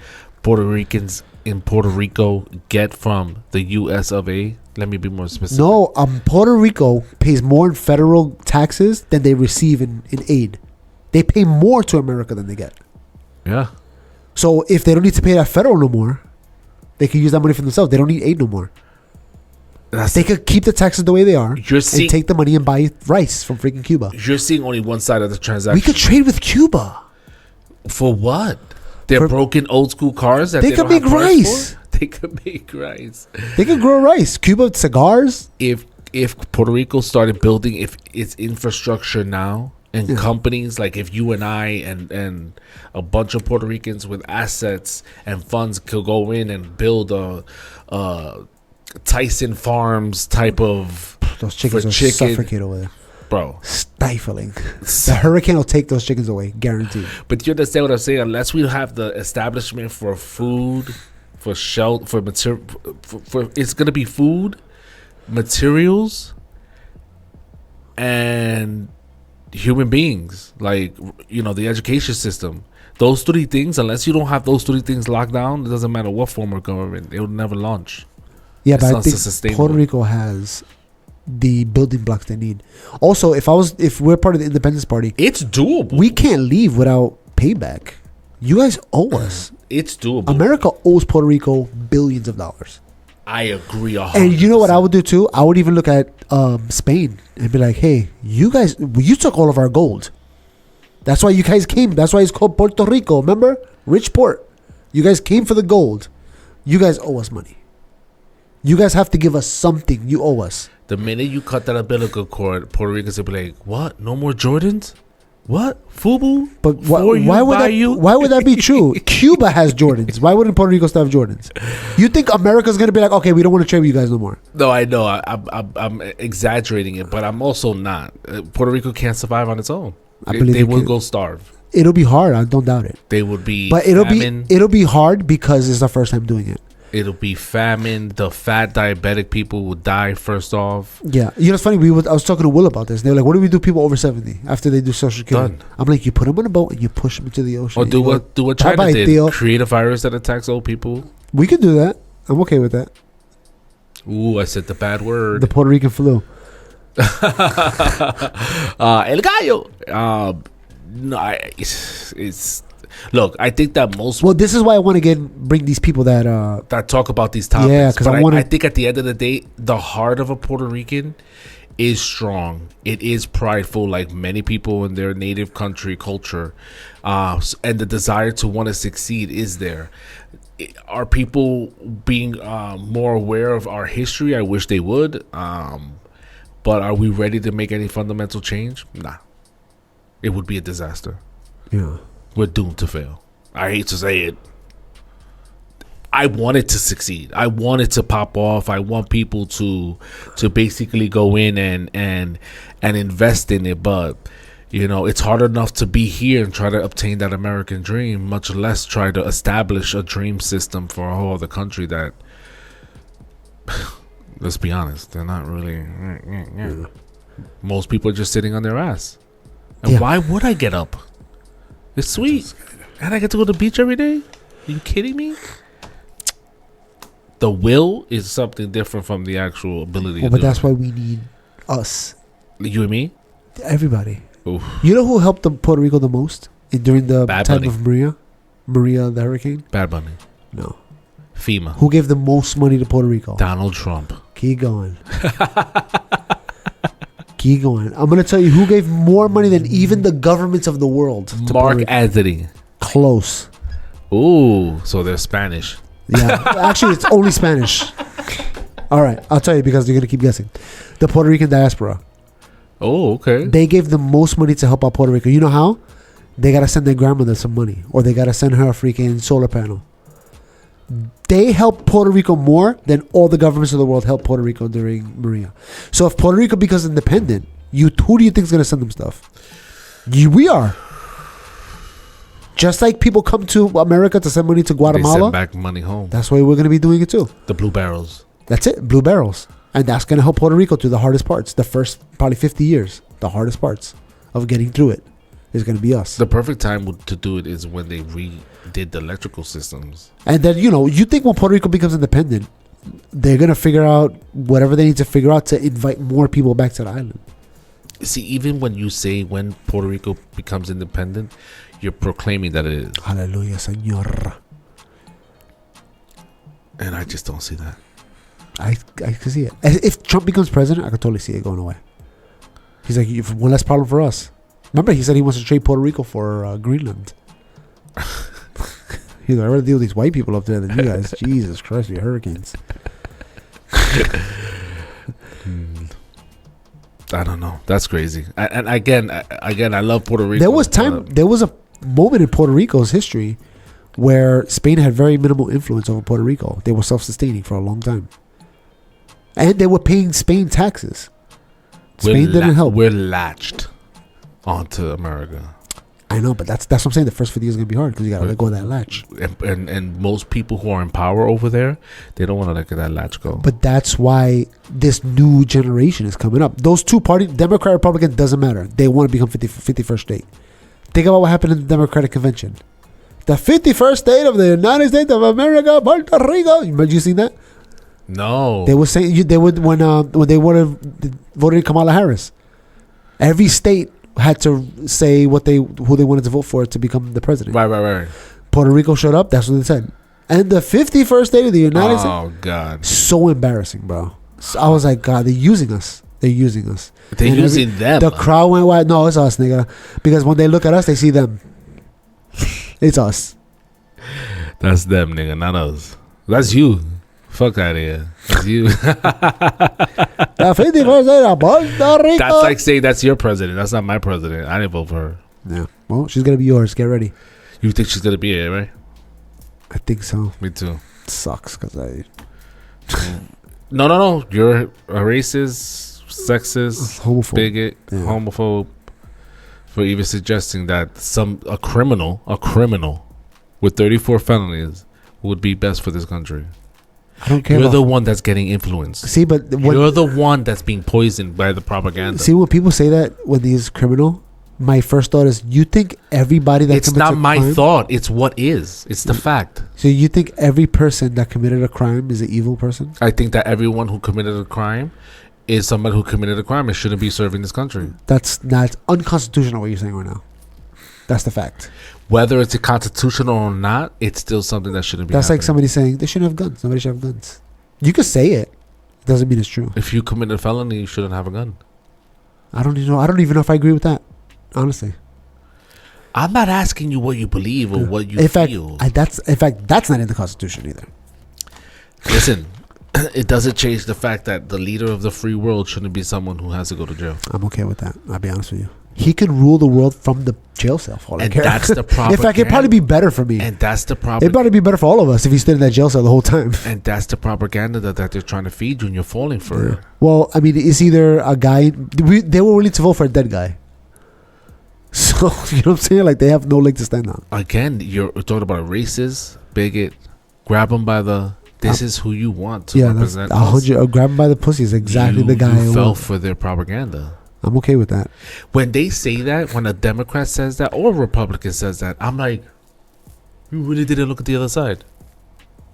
Puerto Ricans in Puerto Rico get from the U.S. of A? Let me be more specific. No, Puerto Rico pays more in federal taxes than they receive in aid. They pay more to America than they get. Yeah. So if they don't need to pay that federal no more, they can use that money for themselves. They don't need aid no more. They could keep the taxes the way they are and take the money and buy rice from freaking Cuba. You're seeing only one side of the transaction. We could trade with Cuba. For what? They're broken old school cars that they could make rice. They could make rice. They could grow rice. Cuba cigars. If Puerto Rico started building its infrastructure now and companies, like if you and I and a bunch of Puerto Ricans with assets and funds could go in and build a Tyson Farms type of those chickens will suffocate over there. Bro, stifling. The hurricane will take those chickens away, guaranteed. But you understand what I'm saying? Unless we have the establishment for food, for shelter, for material, for it's gonna be food, materials, and human beings. Like, you know, the education system. Those three things. Unless you don't have those three things locked down, it doesn't matter what form of government. It will never launch. Yeah, but I think Puerto Rico has the building blocks they need. Also, if we're part of the Independence Party, it's doable. We can't leave without payback. You guys owe us. It's doable. America owes Puerto Rico billions of dollars. I agree 100%. And you know what I would do too? I would even look at Spain and be like, hey, you took all of our gold. That's why you guys came. That's why it's called Puerto Rico. Remember? Rich port. You guys came for the gold. You guys owe us money. You guys have to give us something. You owe us. The minute you cut that umbilical cord, Puerto Ricans will be like, "What? No more Jordans? What? FUBU?" But why would that be true? Cuba has Jordans. Why wouldn't Puerto Rico still have Jordans? You think America's gonna be like, okay, we don't want to trade with you guys no more? No, I know. I'm exaggerating it, but I'm also not. Puerto Rico can't survive on its own. They will go starve. It'll be hard. I don't doubt it. They would be. But it'll be hard because it's the first time doing it. It'll be famine. The fat diabetic people will die first off. Yeah. You know, it's funny. I was talking to Will about this. They were like, what do we do people over 70 after they do Social Security? Done. I'm like, you put them on a boat and you push them into the ocean. Or do what China did. Deal. Create a virus that attacks old people. We could do that. I'm okay with that. Ooh, I said the bad word. The Puerto Rican flu. El gallo. No, it's... Look, I think that most... Well, this is why I want to bring these people that talk about these topics. Yeah, because I think at the end of the day, the heart of a Puerto Rican is strong. It is prideful, like many people in their native country culture. And the desire to want to succeed is there. Are people being more aware of our history? I wish they would. But are we ready to make any fundamental change? Nah. It would be a disaster. Yeah. We're doomed to fail. I hate to say it. I want it to succeed. I want it to pop off. I want people to basically go in and invest in it. But, you know, it's hard enough to be here and try to obtain that American dream, much less try to establish a dream system for a whole other country that, let's be honest, they're not really... Most people are just sitting on their ass. And why would I get up? It's sweet. And I get to go to the beach every day? Are you kidding me? The will is something different from the actual ability. But that's why we need us. You and me? Everybody. Oof. You know who helped Puerto Rico the most during the Bad time Bunny. of Maria? Maria the hurricane? Bad Bunny. No. FEMA. Who gave the most money to Puerto Rico? Donald Trump. Keep going. Keep going. I'm going to tell you who gave more money than even the governments of the world. To Mark Anthony. Close. Ooh, so they're Spanish. Yeah. Actually, it's only Spanish. All right. I'll tell you because you're going to keep guessing. The Puerto Rican diaspora. Oh, okay. They gave the most money to help out Puerto Rico. You know how? They got to send their grandmother some money. Or they got to send her a freaking solar panel. They helped Puerto Rico more than all the governments of the world helped Puerto Rico during Maria. So if Puerto Rico becomes independent, who do you think is going to send them stuff? We are. Just like people come to America to send money to Guatemala. They send back money home. That's why we're going to be doing it too. The blue barrels. That's it. Blue barrels. And that's going to help Puerto Rico through the hardest parts. The first probably 50 years. The hardest parts of getting through it. is going to be us. The perfect time to do it is when they redid the electrical systems. And then, you think when Puerto Rico becomes independent, they're going to figure out whatever they need to figure out to invite more people back to the island. See, even when you say when Puerto Rico becomes independent, you're proclaiming that it is. Hallelujah, señor. And I just don't see that. I can see it. If Trump becomes president, I could totally see it going away. He's like, one less problem for us. Remember, he said he wants to trade Puerto Rico for Greenland. He's like, I'd rather deal with these white people up there than you guys. Jesus Christ, you hurricanes. I don't know. That's crazy. And again, I love Puerto Rico. There was a moment in Puerto Rico's history where Spain had very minimal influence over Puerto Rico. They were self-sustaining for a long time. And they were paying Spain taxes. Spain didn't help. We're latched onto America. I know, but that's what I'm saying. The first 50 years is going to be hard because you got to let go of that latch. And most people who are in power over there, they don't want to let that latch go. But that's why this new generation is coming up. Those two parties, Democrat, Republican, doesn't matter. They want to become 51st state. Think about what happened in the Democratic Convention. The 51st state of the United States of America, Puerto Rico. Remember you seen that? No. They were saying they would when they voted in Kamala Harris. Every state had to say who they wanted to vote for to become the president. Right. Puerto Rico showed up. That's what they said. And the 51st state of the United States. Oh God. So embarrassing, bro. So I was like, God, they're using us. They're using us. They're using them. The crowd went wild. No, it's us, nigga. Because when they look at us, they see them. It's us. That's them, nigga, not us. That's you. Fuck out of here. That's you. The 51st state of Puerto Rico. That's like saying that's your president. That's not my president. I didn't vote for her. Yeah. Well, she's gonna be yours. Get ready. You think she's gonna be it, right? I think so. Me too. It sucks because I. No. You're a racist, sexist, homophobe, bigot, homophobe, for even suggesting that a criminal with 34 felonies would be best for this country. I don't care. You're the one that's getting influenced. See, but you're the one that's being poisoned by the propaganda. See, when people say that when he's criminal, my first thought is, you think everybody that it's not my crime, thought. It's what is. It's the fact. So you think every person that committed a crime is an evil person? I think that everyone who committed a crime is somebody who committed a crime and shouldn't be serving this country. That's not unconstitutional. What you're saying right now. That's the fact. Whether it's constitutional or not, it's still something that shouldn't be. That's happening. Like somebody saying they shouldn't have guns. Nobody should have guns. You could say it. Doesn't mean it's true. If you commit a felony, you shouldn't have a gun. I don't even know if I agree with that. Honestly, I'm not asking you what you believe or what you feel. That's not in the Constitution either. Listen, it doesn't change the fact that the leader of the free world shouldn't be someone who has to go to jail. I'm okay with that. I'll be honest with you. He could rule the world from the jail cell. And that's the propaganda. In fact, it'd probably be better for me. And that's the propaganda. It'd probably be better for all of us if he stayed in that jail cell the whole time. And that's the propaganda that they're trying to feed you, and you're falling for it. Well, I mean, it's either a guy. They were willing to vote for a dead guy. So, you know what I'm saying? Like, they have no leg to stand on. Again, you're talking about a racist, bigot, grab him by the... This is who you want to represent us. Grab him by the pussy is exactly the guy who fell for their propaganda. I'm okay with that. When they say that, when a Democrat says that or a Republican says that, I'm like, you really didn't look at the other side.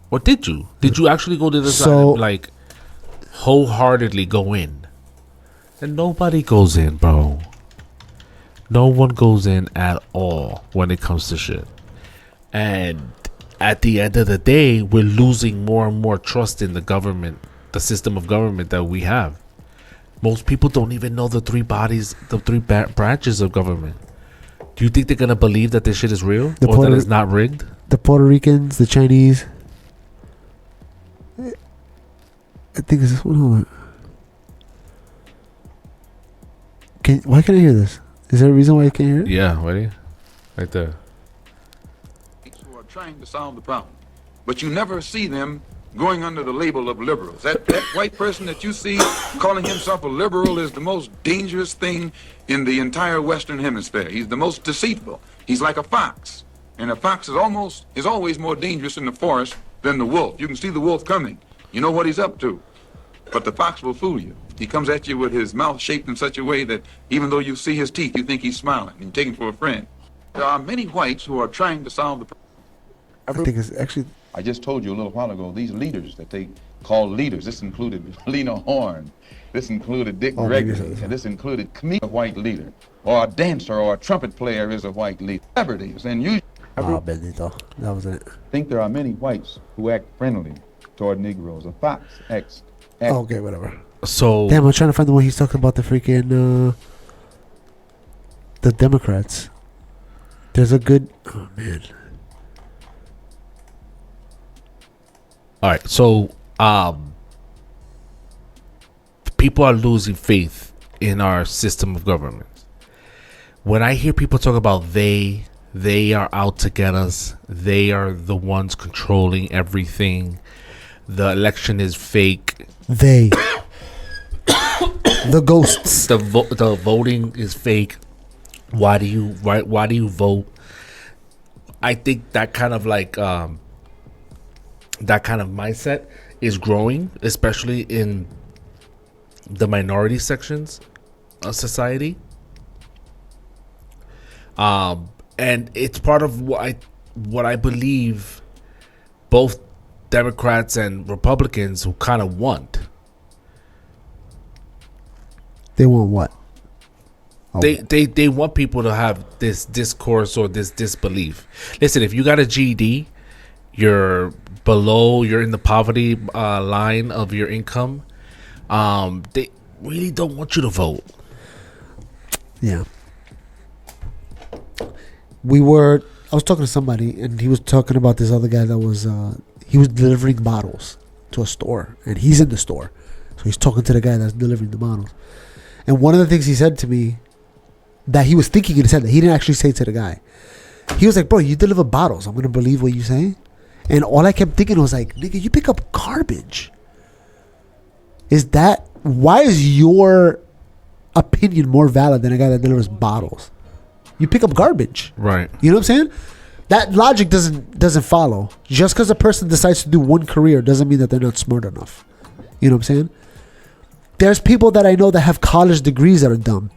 Or did you? Did you actually go to the side and like wholeheartedly go in? And nobody goes in, bro. No one goes in at all when it comes to shit. And at the end of the day, we're losing more and more trust in the government, the system of government that we have. Most people don't even know the three branches of government. Do you think they're going to believe that this shit is real? Or that it's not rigged? The Puerto Ricans, the Chinese. I think it's this one. Hold on. Why can't I hear this? Is there a reason why I can't hear it? Yeah, ready? Right there. Who are trying to solve the problem. But you never see them going under the label of liberals. That white person that you see calling himself a liberal is the most dangerous thing in the entire Western Hemisphere. He's the most deceitful. He's like a fox. And a fox is always more dangerous in the forest than the wolf. You can see the wolf coming. You know what he's up to. But the fox will fool you. He comes at you with his mouth shaped in such a way that even though you see his teeth, you think he's smiling and you take him for a friend. There are many whites who are trying to solve the problem. I think it's actually. I just told you a little while ago, these leaders that they call leaders, this included Lena Horne, this included Dick Gregory, and this included a white leader, or a dancer or a trumpet player is a white leader. Celebrities, and you Bendito. That was it. think there are many whites who act friendly toward Negroes. A Fox X. Okay, whatever. So Damn, I'm trying to find the one he's talking about the freaking the Democrats. There's a good. Oh man. all right, so people are losing faith in our system of government. When I hear people talk about they are out to get us, they are the ones controlling everything, the election is fake, They. The ghosts. the voting is fake, why do you vote? I think that kind of that kind of mindset is growing, especially in the minority sections of society. And it's part of what I believe both Democrats and Republicans who kind of want. They want what? Oh. They want people to have this discourse or this disbelief. Listen, if you got a GED, you're in the poverty line of your income. They really don't want you to vote. Yeah. I was talking to somebody and he was talking about this other guy that was he was delivering bottles to a store and he's in the store. So he's talking to the guy that's delivering the bottles. And one of the things he said to me that he was thinking he said that he didn't actually say to the guy. He was like, bro, you deliver bottles. I'm going to believe what you say. And all I kept thinking was like, nigga, you pick up garbage. Why is your opinion more valid than a guy that delivers bottles? You pick up garbage. Right. You know what I'm saying? That logic doesn't follow. Just because a person decides to do one career doesn't mean that they're not smart enough. You know what I'm saying? There's people that I know that have college degrees that are dumb.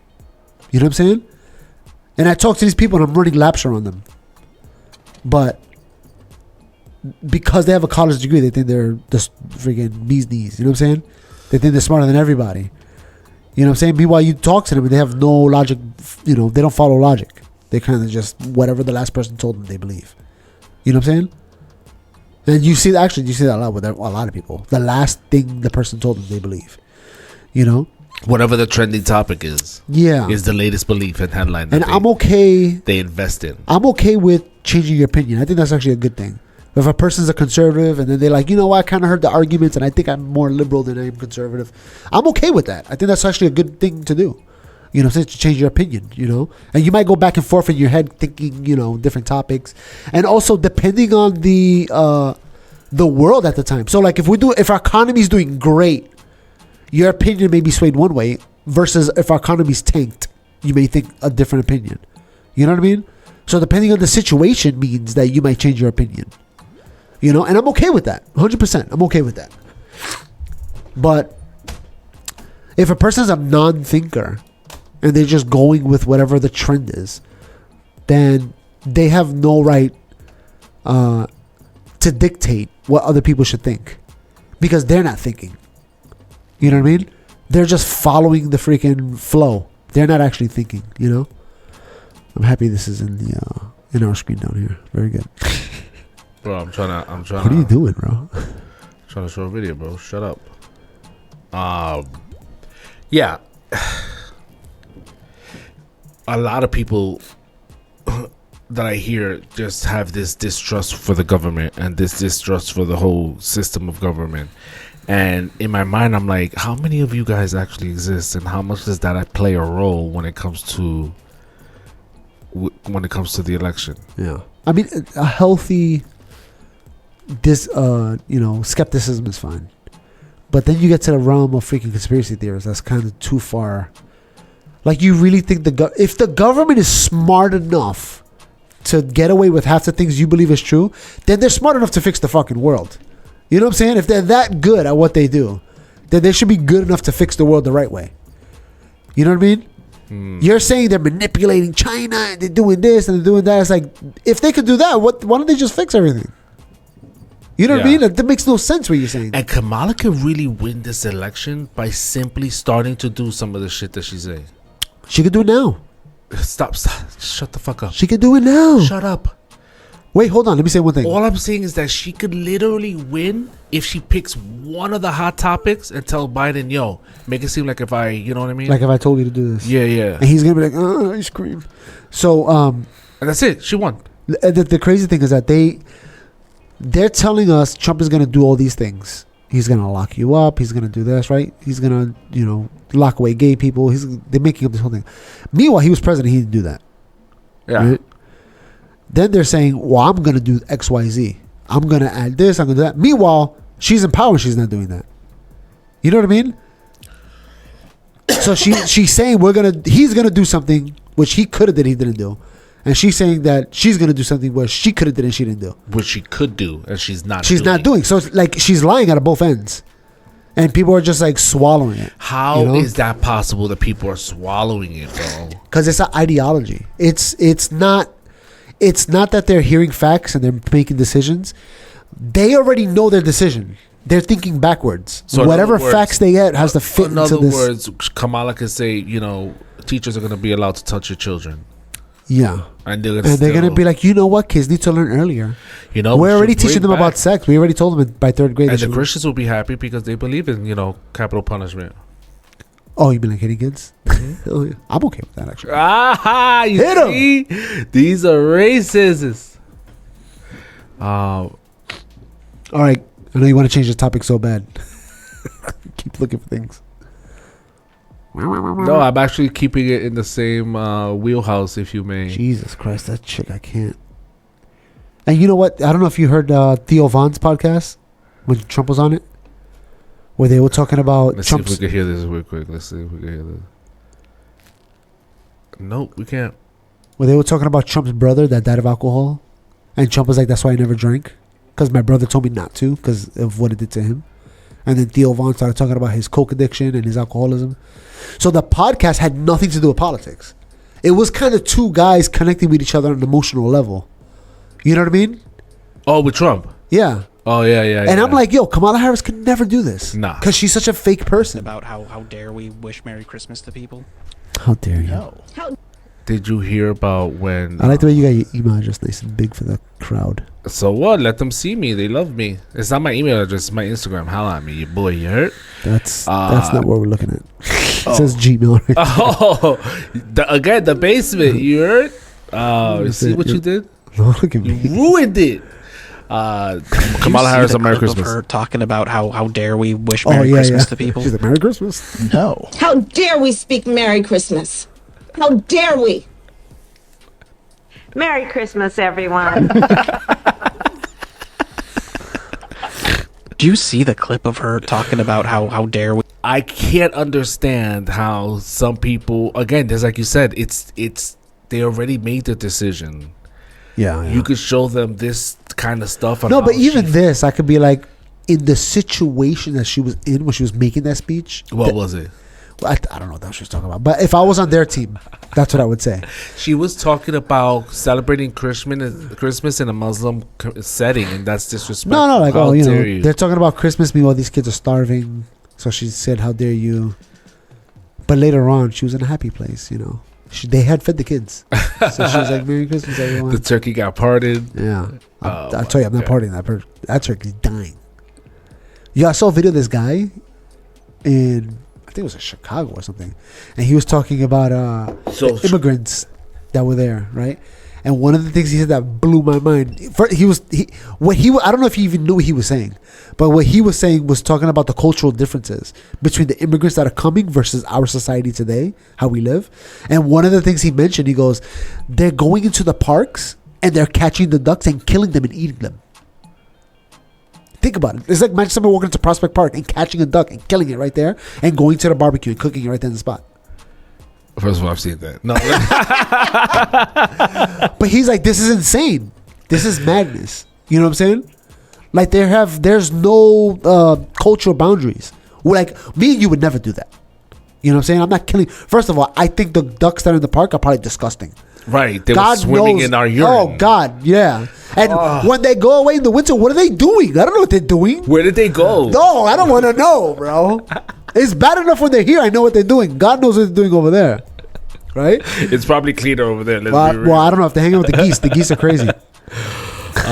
You know what I'm saying? And I talk to these people and I'm running laps around them. But because they have a college degree, they think they're just freaking bee's knees. You know what I'm saying? They think they're smarter than everybody. You know what I'm saying? Meanwhile, you talk to them and they have no logic. You know, they don't follow logic. They kind of just whatever the last person told them, they believe. You know what I'm saying? And you see that a lot with a lot of people. The last thing the person told them, they believe. You know? Whatever the trending topic is. Yeah. Is the latest belief and headline. And I'm okay. They invest in. I'm okay with changing your opinion. I think that's actually a good thing. If a person's a conservative and then they're like, you know what, I kind of heard the arguments and I think I'm more liberal than I am conservative. I'm okay with that. I think that's actually a good thing to do. You know, to change your opinion, you know. And you might go back and forth in your head thinking, you know, different topics. And also depending on the world at the time. So like if our economy is doing great, your opinion may be swayed one way versus if our economy's tanked, you may think a different opinion. You know what I mean? So depending on the situation means that you might change your opinion. You know, and I'm okay with that. 100%. I'm okay with that. But if a person's a non-thinker and they're just going with whatever the trend is, then they have no right to dictate what other people should think because they're not thinking. You know what I mean? They're just following the freaking flow. They're not actually thinking, you know? I'm happy this is in our screen down here. Very good. Bro, I'm trying. What are you doing, bro? Trying to show a video, bro. Shut up. Yeah. A lot of people that I hear just have this distrust for the government and this distrust for the whole system of government. And in my mind, I'm like, how many of you guys actually exist, and how much does that play a role when it comes to the election? Yeah, I mean, a healthy skepticism is fine, but then you get to the realm of freaking conspiracy theories. That's kind of too far. Like, you really think if the government is smart enough to get away with half the things you believe is true, then they're smart enough to fix the fucking world. You know what I'm saying? If they're that good at what they do, that they should be good enough to fix the world the right way. You know what I mean? You're saying they're manipulating China and they're doing this and they're doing that. It's like, if they could do that, why don't they just fix everything? You know what I mean? Like, that makes no sense what you're saying. And Kamala can really win this election by simply starting to do some of the shit that she's saying. She could do it now. Stop. Shut the fuck up. She could do it now. Shut up. Wait, hold on. Let me say one thing. All I'm saying is that she could literally win if she picks one of the hot topics and tell Biden, yo, make it seem like if I, you know what I mean? Like if I told you to do this. Yeah, yeah. And he's going to be like, ice cream. So, And that's it. She won. the crazy thing is that they're telling us Trump is going to do all these things. He's going to lock you up. He's going to do this, right? He's going to, lock away gay people. They're making up this whole thing. Meanwhile, he was president. He didn't do that. Yeah. Right? Then they're saying, well, I'm going to do X, Y, Z. I'm going to add this. I'm going to do that. Meanwhile, she's in power and she's not doing that. You know what I mean? So she's saying he's going to do something which he could have did, he didn't do. And she's saying that she's going to do something where she could have did and she didn't do. Which she could do and she's not doing. So it's like she's lying out of both ends. And people are just like swallowing it. How is that possible that people are swallowing it, bro? Because it's an ideology. It's not that they're hearing facts and they're making decisions. They already know their decision. They're thinking backwards. So whatever facts they get has to fit into this. In other words, Kamala can say, teachers are going to be allowed to touch your children. Yeah. And they're going to be like, you know what? Kids need to learn earlier. We're already teaching them about sex. We already told them by third grade. And the Christians will be happy because they believe in, capital punishment. Oh, you mean like hitting kids? Oh, yeah. I'm okay with that, actually. You hit see? These are racists. All right. I know you want to change the topic so bad. Keep looking for things. No, I'm actually keeping it in the same wheelhouse, if you may. Jesus Christ, that chick, I can't. And you know what? I don't know if you heard Theo Von's podcast when Trump was on it, where they were talking about Let's Trump's. see if we can hear this real quick. Let's see if we can hear this. Nope, we can't. Where they were talking about Trump's brother that died of alcohol, and Trump was like, "That's why I never drank, because my brother told me not to, because of what it did to him." And then Theo Von started talking about his coke addiction and his alcoholism. So the podcast had nothing to do with politics. It was kind of two guys connecting with each other on an emotional level. You know what I mean? Oh, with Trump? Yeah. Oh, yeah. And I'm like, yo, Kamala Harris could never do this. Nah. Because she's such a fake person. About how dare we wish Merry Christmas to people? How dare you? No. Did you hear about when... I like the way you got your email address nice and big for the crowd. So what? Let them see me. They love me. It's not my email address. It's my Instagram. Holla at me, you boy. You hurt? That's not what we're looking at. It says Gmail right there. Again, the basement. You hurt? You see what you did? Look at You me. ruined it. Kamala Harris on Merry Christmas. Her talking about how dare we wish Merry Christmas to people? She's like, Merry Christmas? No. How dare we speak Merry Christmas? How dare we? Merry Christmas, everyone. Do you see the clip of her talking about how dare we? I can't understand how some people, again, just like you said, it's they already made the decision. Yeah. You could show them this kind of stuff. No, but even this, I could be like, in the situation that she was in when she was making that speech. What was it? I don't know what she was talking about. But if I was on their team, that's what I would say. She was talking about celebrating Christmas in a Muslim setting, and that's disrespectful. No, like, How dare you? they're talking about Christmas. Meanwhile, these kids are starving. So she said, how dare you? But later on, she was in a happy place, they had fed the kids. So she was like, Merry Christmas, everyone. The turkey got parted. Yeah. I'll tell you, I'm not partying that. That turkey's dying. Yeah, I saw a video of this guy in, I think it was in Chicago or something. And he was talking about the immigrants that were there, right? And one of the things he said that blew my mind. I don't know if he even knew what he was saying, but what he was saying was talking about the cultural differences between the immigrants that are coming versus our society today, how we live. And one of the things he mentioned, he goes, they're going into the parks and they're catching the ducks and killing them and eating them. Think about it. It's like imagine someone walking into Prospect Park and catching a duck and killing it right there and going to the barbecue and cooking it right there in the spot. First of all, I've seen that. No. But he's like, this is insane. This is madness. You know what I'm saying? Like there's no cultural boundaries. Like me and you would never do that. You know what I'm saying? I'm not killing. First of all, I think the ducks that are in the park are probably disgusting. Right. They were swimming in our urine. Oh, God, yeah. And when they go away in the winter, what are they doing? I don't know what they're doing. Where did they go? No, I don't want to know, bro. It's bad enough when they're here. I know what they're doing. God knows what they're doing over there. Right? It's probably cleaner over there. Well, I don't know if they hang out with the geese. The geese are crazy.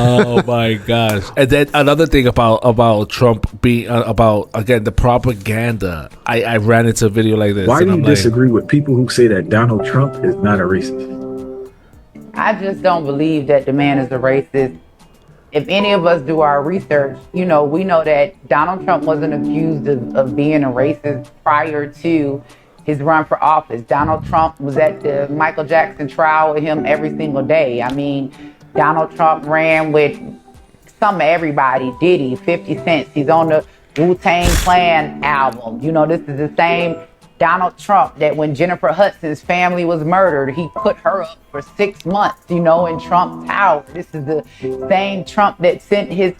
Oh my gosh! And then another thing about Trump being about again the propaganda. I ran into a video like this. Why do I'm you disagree with people who say that Donald Trump is not a racist? I just don't believe that the man is a racist. If any of us do our research, we know that Donald Trump wasn't accused of being a racist prior to his run for office. Donald Trump was at the Michael Jackson trial with him every single day. I mean, Donald Trump ran with some of everybody, Diddy, 50 Cent. He's on the Wu-Tang Clan album. This is the same Donald Trump that when Jennifer Hudson's family was murdered, he put her up for 6 months, in Trump Tower. This is the same Trump that sent his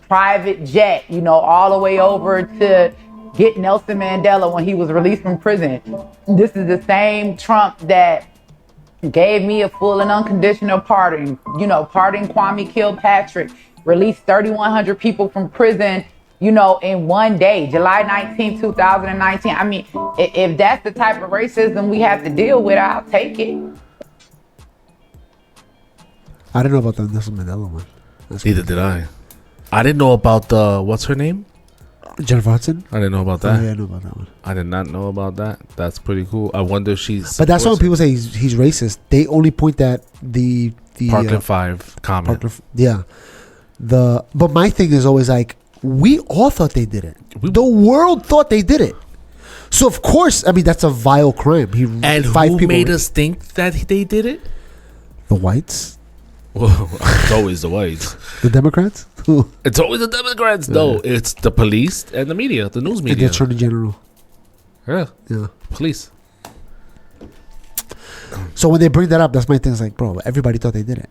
private jet, all the way over to get Nelson Mandela when he was released from prison. This is the same Trump that gave me a full and unconditional pardon, pardon Kwame Kilpatrick, released 3,100 people from prison, in one day, July 19, 2019. I mean, if that's the type of racism we have to deal with, I'll take it. I didn't know about the Nelson Mandela one. Neither did I. I didn't know about the what's her name? Jennifer Hudson? I didn't know about that. Oh, yeah, I know about that one. I did not know about that. That's pretty cool. I wonder if she's. But that's why when people say he's racist, they only point at the Parkland 5 comment. But my thing is always like, we all thought they did it. The world thought they did it. So of course, I mean, that's a vile crime. And who made us think that they did it? The whites. Well, it's always the whites. The Democrats? It's always the Democrats. No, it's the police and the media, the news media. And the Attorney General. Yeah. Police. So when they bring that up, that's my thing. It's like, bro, everybody thought they did it.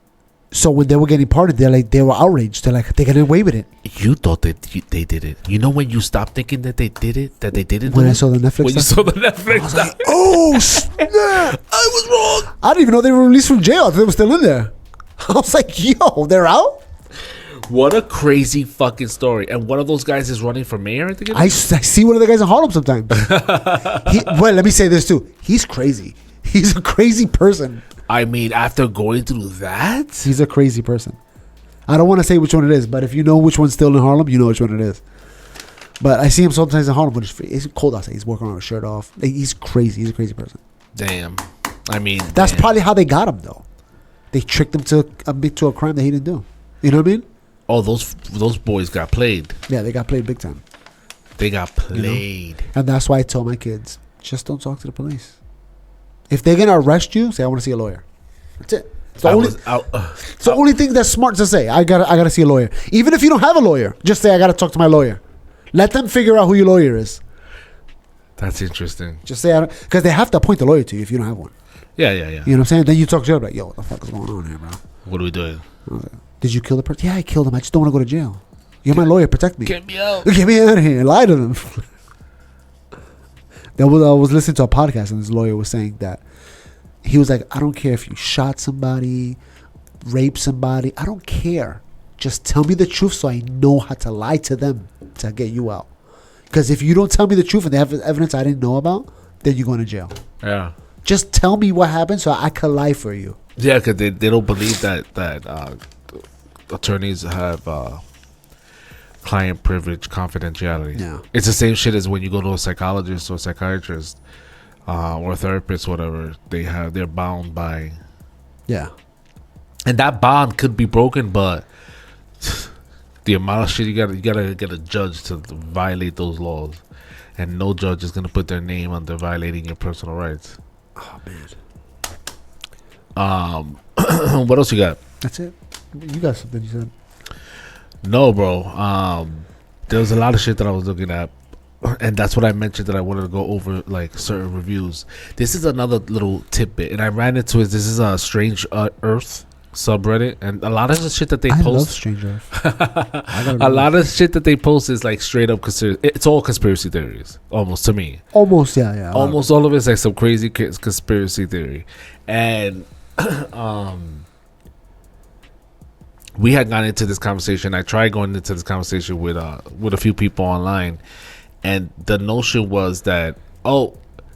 So when they were getting pardoned, they were outraged. They're like, they got away with it. You thought that they did it. You know when you stopped thinking that they did it, that they didn't. When I saw the Netflix. When you saw the Netflix. I was like, oh snap! I was wrong. I didn't even know they were released from jail. I thought they were still in there. I was like, yo, they're out. What a crazy fucking story. And one of those guys is running for mayor, I think. I see one of the guys in Harlem sometimes. Well, let me say this too. He's crazy. He's a crazy person. I mean, after going through that, he's a crazy person. I don't want to say which one it is, but if you know which one's still in Harlem, you know which one it is. But I see him sometimes in Harlem when it's cold outside. He's working on a shirt off. He's crazy. He's a crazy person. Damn. I mean, that's probably how they got him, though. They tricked him to admit to a crime that he didn't do. You know what I mean? Oh, those boys got played. Yeah, they got played big time. They got played. And that's why I told my kids, just don't talk to the police. If they're going to arrest you, say, I want to see a lawyer. That's it. It's the only thing that's smart to say. I gotta see a lawyer. Even if you don't have a lawyer, just say, I got to talk to my lawyer. Let them figure out who your lawyer is. That's interesting. Just say, because they have to appoint a lawyer to you if you don't have one. Yeah. You know what I'm saying? Then you talk to them like, yo, what the fuck is going on here, bro? What are we doing? Did you kill the person? Yeah, I killed him. I just don't want to go to jail. You're my lawyer. Protect me. Get me out. Get me out of here. Lie to them. I was listening to a podcast and this lawyer was saying that he was like, I don't care if you shot somebody, raped somebody. I don't care. Just tell me the truth so I know how to lie to them to get you out. Because if you don't tell me the truth and they have evidence I didn't know about, then you're going to jail. Yeah. Just tell me what happened so I can lie for you. Yeah, because they don't believe that attorneys have client privilege, confidentiality. Yeah. It's the same shit as when you go to a psychologist or psychiatrist or a therapist, whatever. They're bound by. Yeah. And that bond could be broken, but the amount of shit you gotta get a judge to violate those laws, and no judge is gonna put their name under violating your personal rights. Oh man. What else you got? That's it. You got something you said. No, bro. There was a lot of shit that I was looking at, and that's what I mentioned that I wanted to go over, like certain reviews. This is another little tidbit, and I ran into it. This is a Strange Earth subreddit, and a lot of the shit that they I love post, Strange Earth. a lot of shit that they post is like straight up it's all conspiracy theories, almost to me. Almost, yeah. Almost all of it's like some crazy conspiracy theory, and we had gone into this conversation. I tried going into this conversation with a few people online, and the notion was that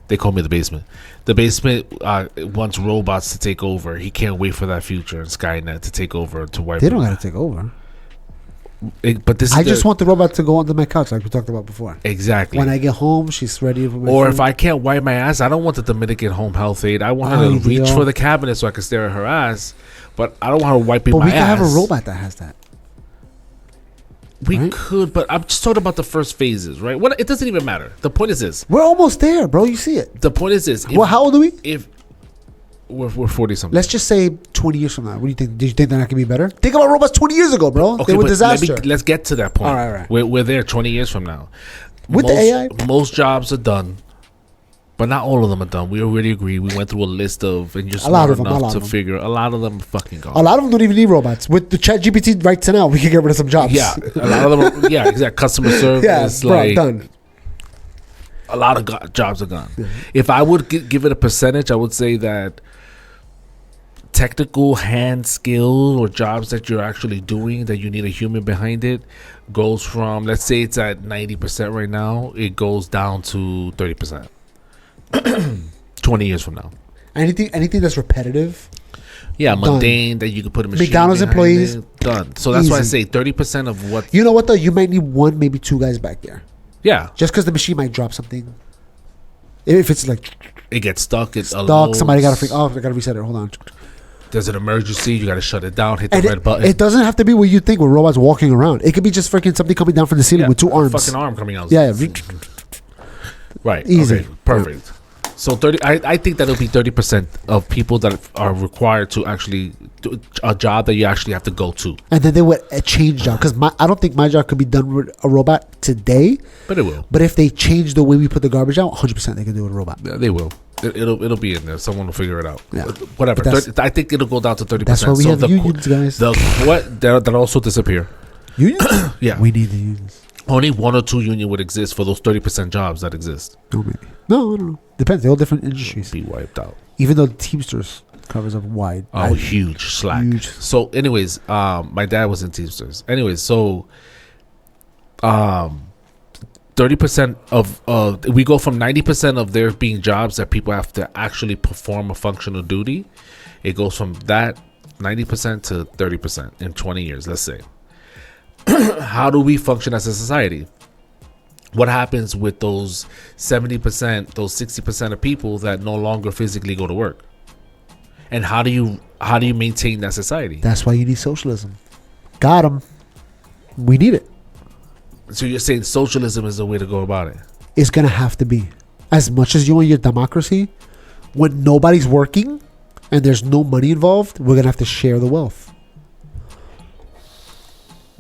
they call me the basement. The basement wants robots to take over. He can't wait for that future and Skynet to take over to wipe. They don't got to take over. But this, I just want the robot to go under my couch, like we talked about before. Exactly. When I get home, she's ready for my Or food. if I can't wipe my ass, I don't want the Dominican home health aid. I want her to reach for the cabinet so I can stare at her ass. But I don't want her wiping my ass. But we can have a robot that has that. We could, but I'm just talking about the first phases, right? What it doesn't even matter. The point is this: we're almost there, bro. You see it. The point is this: well, how old are we? If we're 40 something. Let's just say 20 years from now. What do you think? Do you think they're not gonna be better? Think about robots 20 years ago, bro. Okay, they were but disaster. Let's get to that point. All right. We're there 20 years from now. With the AI, most jobs are done, but not all of them are done. We already agree. We went through a list of, and you're smart enough to figure. A lot of them are fucking gone. A lot of them don't even need robots. With the Chat GPT right to now, we can get rid of some jobs. Yeah, a lot of them. Yeah, exactly. Customer service. Yeah, bro, done. A lot of jobs are gone. If I would give it a percentage, I would say that technical hand skill or jobs that you're actually doing that you need a human behind it goes from, let's say it's at 90% right now, it goes down to 30%. 20 years from now. Anything that's repetitive. Yeah, mundane that you could put a machine McDonald's employees done. So that's why I say 30% of what. You know what though? You might need one, maybe two guys back there. Yeah. Just because the machine might drop something. If it's like it gets stuck, it's stuck. Somebody got to I got to reset it. Hold on. There's an emergency. You got to shut it down. Hit the red button. It doesn't have to be what you think with robots walking around. It could be just freaking something coming down from the ceiling with two arms. Fucking arm coming out. Yeah. Right. Easy. Okay, perfect. Yeah. So I think that'll be 30% of people that are required to actually do a job that you actually have to go to. And then they would change job because I don't think my job could be done with a robot today. But it will. But if they change the way we put the garbage out, 100% they can do it with a robot. Yeah, they will. It'll be in there. Someone will figure it out. Yeah. Whatever. I think it'll go down to 30%. That's why we have unions, guys. That also disappear. Unions? Yeah. We need the unions. Only one or two union would exist for those 30% jobs that exist. No, maybe. No, I don't know. Depends. They're all different industries. Be wiped out. Even though Teamsters covers up wide. Oh, huge slack. Huge. So, anyways, my dad was in Teamsters. Anyways, so 30% of we go from 90% of there being jobs that people have to actually perform a functional duty. It goes from that 90% to 30% in 20 years, let's say. How do we function as a society? What happens with those 70%, those 60% of people that no longer physically go to work? And how do you maintain that society? That's why you need socialism. Got him. We need it. So you're saying socialism is the way to go about it? It's going to have to be. As much as you want your democracy, when nobody's working and there's no money involved, we're going to have to share the wealth.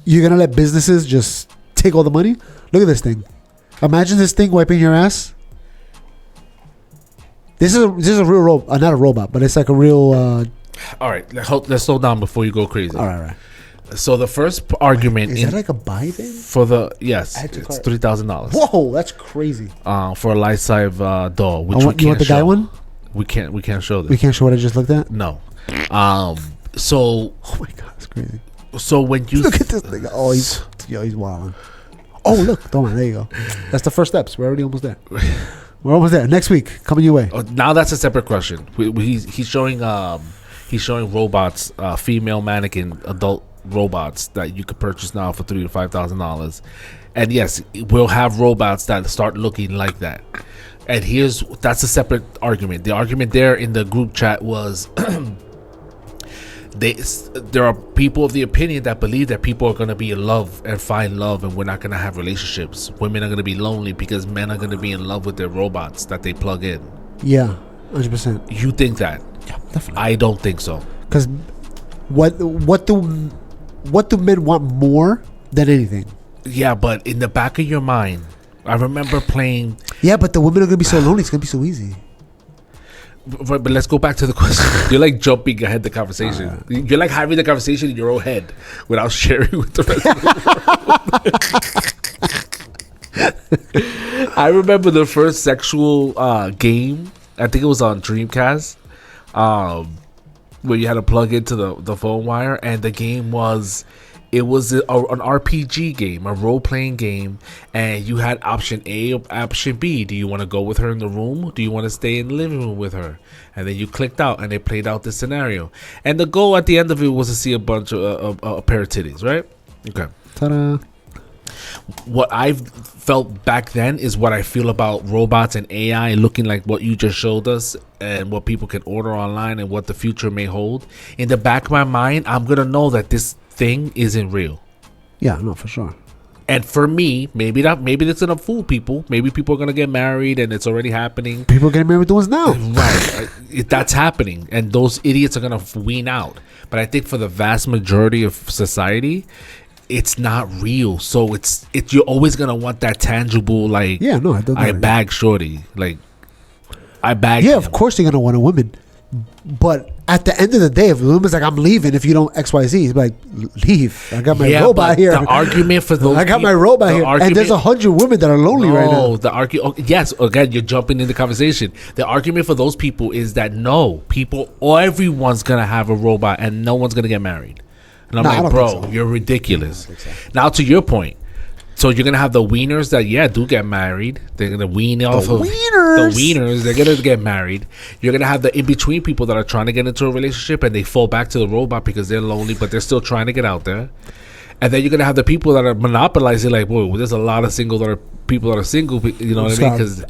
You're going to let businesses just take all the money? Look at this thing. Imagine this thing wiping your ass. This is a real robot. Not a robot, but it's like a real... all right. Let's slow down before you go crazy. All right. So the first argument... Is that like a buy thing? For the... Yes. It's $3,000. Whoa, that's crazy. For a life-size doll. Which you want the guy one? We can't show this. We can't show what I just looked at? No. So... Oh my God, that's crazy. So when you look at this thing, he's wilding. Oh look, there you go. That's the first steps. We're already almost there. We're almost there. Next week, coming your way. Now that's a separate question. He's showing robots, female mannequin adult robots that you could purchase now for $3,000 to $5,000, and yes, we'll have robots that start looking like that. And that's a separate argument. The argument there in the group chat was. There are people of the opinion that believe that people are going to be in love and find love, and we're not going to have relationships. Women are going to be lonely because men are going to be in love with their robots that they plug in. Yeah, 100%. You think that? Yeah, definitely. I don't think so. Because what do men want more than anything? Yeah, but in the back of your mind, I remember playing. Yeah, but the women are going to be so lonely. It's going to be so easy. But let's go back to the question. You're like jumping ahead the conversation. You're like having the conversation in your own head without sharing with the rest of the world. I remember the first sexual game. I think it was on Dreamcast, where you had to plug into the phone wire, and the game was. It was an RPG game, a role-playing game, and you had option A or option B. Do you want to go with her in the room? Do you want to stay in the living room with her? And then you clicked out, and they played out the scenario. And the goal at the end of it was to see a bunch of a pair of titties, right? Okay. Ta-da. What I felt back then is what I feel about robots and AI looking like what you just showed us and what people can order online and what the future may hold. In the back of my mind, I'm going to know that this thing isn't real. Yeah, no, for sure. And for me, maybe that's gonna fool people. Maybe people are gonna get married and it's already happening. People are getting married with the ones now. Right. That's happening. And those idiots are gonna wean out. But I think for the vast majority of society, it's not real. So it's you're always gonna want that tangible, like, Yeah, no, I don't know. I bag shorty. Like, I bag Yeah, him. of course you're gonna want a woman. But at the end of the day, if the woman's like, I'm leaving if you don't XYZ, he's like, leave. I got my robot but here. The argument for those I got my people- robot the here. And argument- there's 100 women that are lonely right now. Yes, again, you're jumping in the conversation. The argument for those people is that everyone's gonna have a robot and no one's gonna get married. And I'm No, I like, don't bro, think so. you're ridiculous. Now to your point, so you're gonna have the wieners that do get married. They're gonna wean off of wieners. the wieners. They're gonna get married. You're gonna have the in between people that are trying to get into a relationship and they fall back to the robot because they're lonely, but they're still trying to get out there. And then you're gonna have the people that are monopolizing. Like, whoa, there's a lot of people that are single. You know what I mean? Because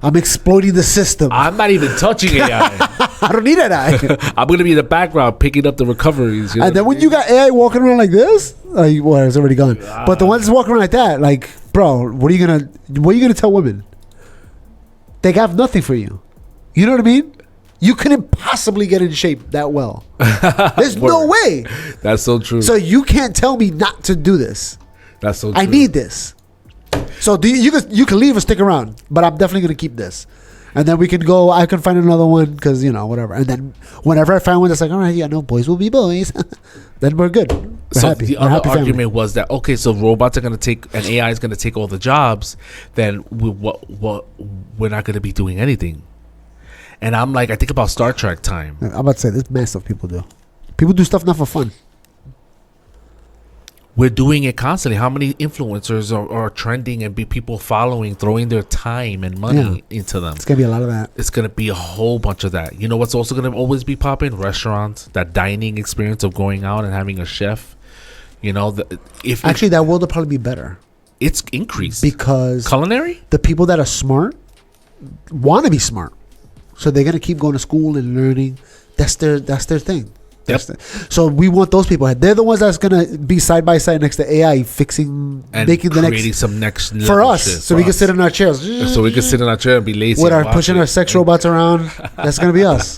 I'm exploiting the system. I'm not even touching AI. I don't need an eye. I'm gonna be in the background picking up the recoveries. You know And then what I when you got AI walking around like this, well, it's already gone. But the ones walking around like that, like, bro, what are you gonna tell women? They have nothing for you. You know what I mean? You couldn't possibly get in shape that well. There's no way. That's so true. So you can't tell me not to do this. That's so true. I need this. So you can leave or stick around, but I'm definitely gonna keep this. And then we can go. I can find another one because whatever. And then whenever I find one that's like, all right, yeah, no, boys will be boys. Then we're good. We're So happy. the We're a other happy argument family. was that, okay, so robots are going to take and AI is going to take all the jobs, then we're not going to be doing anything. And I'm like, I think about Star Trek time. I'm about to say this mad stuff people do. People do stuff not for fun. We're doing it constantly. How many influencers are trending and be people following, throwing their time and money into them? It's gonna be a lot of that. It's going to be a whole bunch of that. You know what's also going to always be popping? Restaurants, that dining experience of going out and having a chef. You know, Actually, that world will probably be better it's increased. because Culinary? the people that are smart want to be smart, so they're gonna keep going to school and learning. That's their thing. Yep. So we want those people. They're the ones that's gonna be side by side next to AI, fixing, And making the creating next some next for level us, shit so for we can us. sit in our chairs. So we can sit in our chair and be lazy. with and our watch pushing it. our sex robots around. That's gonna be us.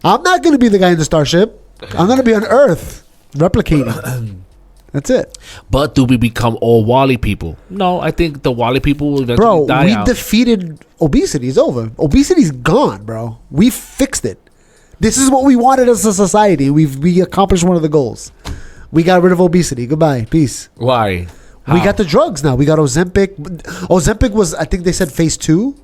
I'm not gonna be the guy in the starship. I'm gonna be on Earth replicating. That's it, But do we become all Wally people? No, I think the Wally people will eventually bro. die We out. defeated obesity. It's over. Obesity's gone, bro. We fixed it. This is what we wanted as a society. We accomplished one of the goals. We got rid of obesity. Goodbye. Peace. Why? We got the drugs now. We got Ozempic. Ozempic was, I think they said phase 2,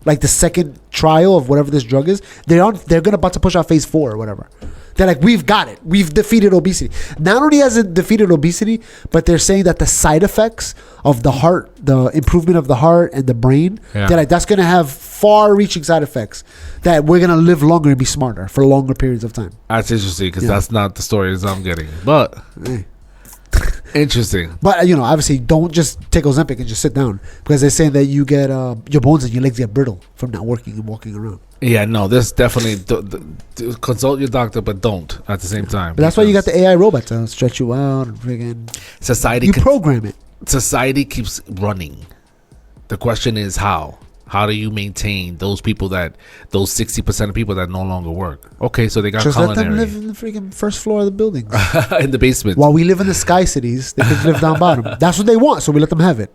like the second trial of whatever this drug is. They're about to push out phase 4 or whatever. They're like, we've got it. We've defeated obesity. Not only has it defeated obesity, but they're saying that the side effects of the heart, the improvement of the heart and the brain, they're like, that's going to have far-reaching side effects. That we're going to live longer and be smarter for longer periods of time. That's interesting because that's not the stories I'm getting. But interesting. But obviously, don't just take Ozempic and just sit down, because they're saying that you get your bones and your legs get brittle from not working and walking around. Yeah, no, there's definitely consult your doctor, but don't at the same time. But that's why you got the AI robot to stretch you out and friggin' society. You program it. Society keeps running. The question is how. How do you maintain those 60% of people that no longer work? Okay, so they got Just let them culinary live in the freaking first floor of the building. in the basement. While we live in the sky cities, they can live down bottom. That's what they want, so we let them have it.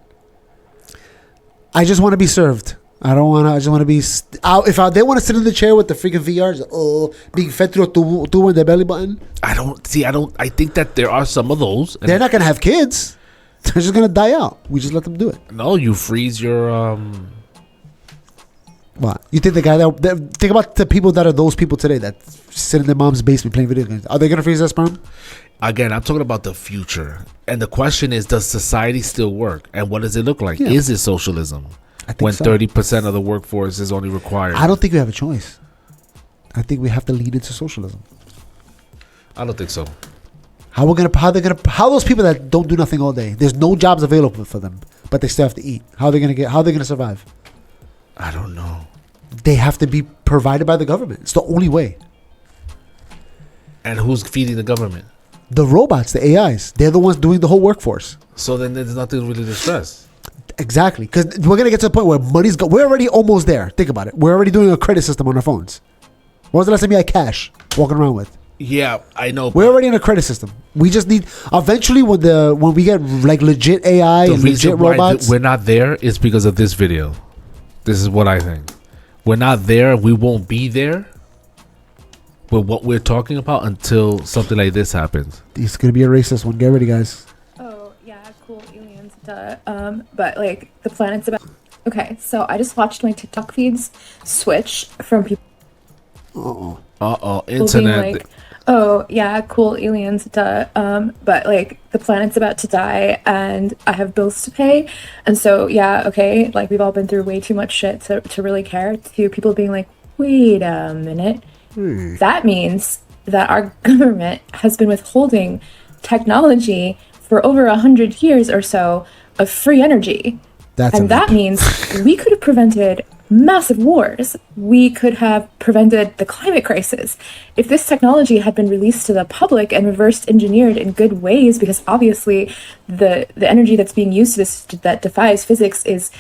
I just want to be served. I don't want to. I just want to be out. They want to sit in the chair with the freaking VRs, being fed through a tubo in their belly button. I think that there are some of those. And They're not gonna have kids. They're just gonna die out. We just let them do it. no, you freeze your. What? You think think about the people that are those people today that sit in their mom's basement playing video games. Are they gonna freeze their sperm? Again, I'm talking about the future, and the question is: does society still work, and what does it look like? Yeah. Is it socialism? I think When so. 30% of the workforce is only required. I don't think we have a choice. I think we have to lean into socialism. I don't think so. How those people that don't do nothing all day? There's no jobs available for them, but they still have to eat. How are they gonna survive? I don't know. They have to be provided by the government. It's the only way. And who's feeding the government? The robots, the AIs, they're the ones doing the whole workforce. So then there's nothing really to stress. Exactly, because we're gonna get to the point where we're already almost there. Think about it. We're already doing a credit system on our phones. When was the last time you had cash walking around with? Yeah, I know. We're already in a credit system. We just need eventually when we get like legit AI The and reason legit why robots. we're not there is because of this video. This is what I think. We're not there. We won't be there with what we're talking about until something like this happens. It's gonna be a racist one. Get ready, guys. Oh, yeah, cool, aliens, duh. But, like, the planet's about... Okay, so I just watched my TikTok feeds switch from people being Internet. like, oh, yeah, cool, aliens, duh. But, like, the planet's about to die, and I have bills to pay. And so, yeah, okay, like, we've all been through way too much shit to really care. To people being like, wait a minute. That means that our government has been withholding technology for over 100 years or so of free energy. That means we could have prevented massive wars. We could have prevented the climate crisis if this technology had been released to the public and reverse engineered in good ways, because obviously the energy that's being used that defies physics is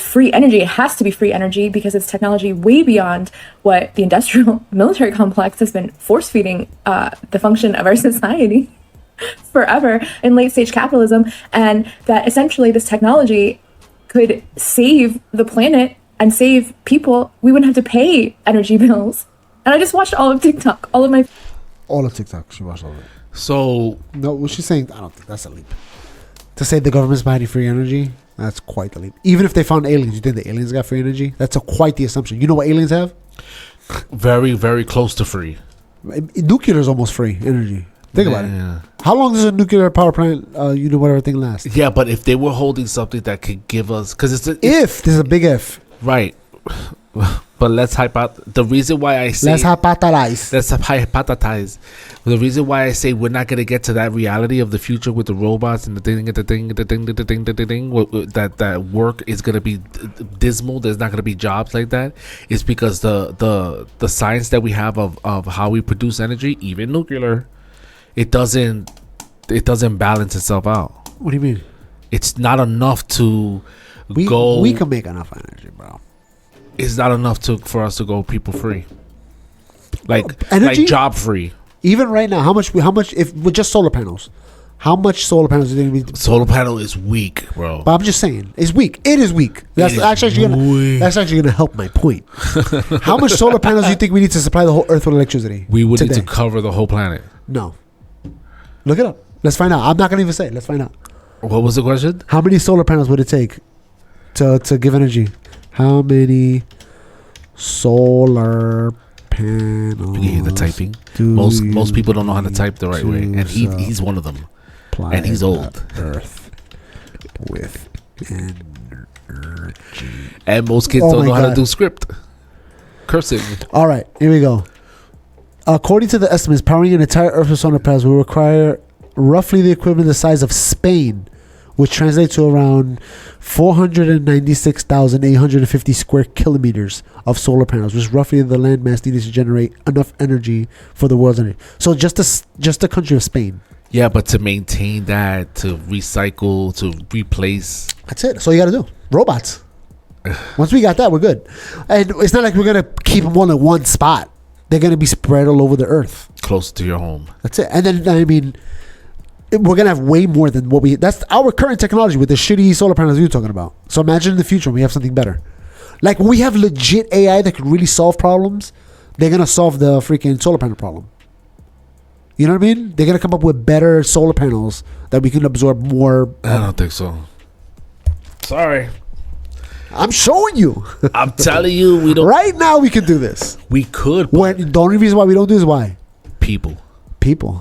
free energy. It has to be free energy because it's technology way beyond what the industrial military complex has been force feeding the function of our society forever in late stage capitalism, and that essentially this technology could save the planet and save people. We wouldn't have to pay energy bills. And I just watched all of TikTok, all of TikTok. She watched all of it. So no, what she's saying, I don't think that's a leap. To say the government's providing free energy, that's quite a leap. Even if they found aliens, you think the aliens got free energy? That's quite the assumption. You know what aliens have? Very, very close to free. Nuclear is almost free energy. Think about Yeah. it. How long does a nuclear power plant, whatever thing last? Yeah, but if they were holding something that could give us, because If there's a big if, right. But let's the reason why I say let's hypothesize. The reason why I say we're not gonna get to that reality of the future with the robots and the thing that work is gonna be dismal. There's not gonna be jobs like that. Is because the science that we have of how we produce energy, even nuclear, it doesn't balance itself out. What do you mean? It's not enough to go. We can make enough energy, bro. It's not enough for us to go people free, like energy? job free. Even right now, how much if with just solar panels? How much solar panels do you think we? Solar panel is weak, bro. But I'm just saying, it's weak. It is weak. That's actually gonna help my point. How much solar panels do you think we need to supply the whole Earth with electricity? We would today? need to cover the whole planet. No. Look it up. Let's find out. I'm not gonna even say it. Let's find out. What was the question? How many solar panels would it take to give energy? How many solar panels? You hear the typing. Most people don't know how to type the right way, and he's one of them. And he's old. Earth with energy. And most kids don't know how to do script. Cursing. All right, here we go. According to the estimates, powering an entire Earth with solar panels will require roughly the equivalent of the size of Spain, which translates to around 496,850 square kilometers of solar panels, which is roughly the land mass needed to generate enough energy for the world's energy. So just the country of Spain. Yeah, but to maintain that, to recycle, to replace. That's it. That's all you got to do. Robots. Once we got that, we're good. And it's not like we're going to keep them all in one spot. They're going to be spread all over the Earth. Close to your home. That's it. And then, I mean, we're going to have way more than that's our current technology with the shitty solar panels you're talking about. So imagine in the future when we have something better. Like when we have legit AI that could really solve problems, they're gonna solve the freaking solar panel problem. You know what I mean? They're gonna come up with better solar panels that we can absorb more. I don't think so. Sorry. I'm showing you. I'm telling you, we don't. Right now, we can do this. We could. When the only reason why we don't do is why People.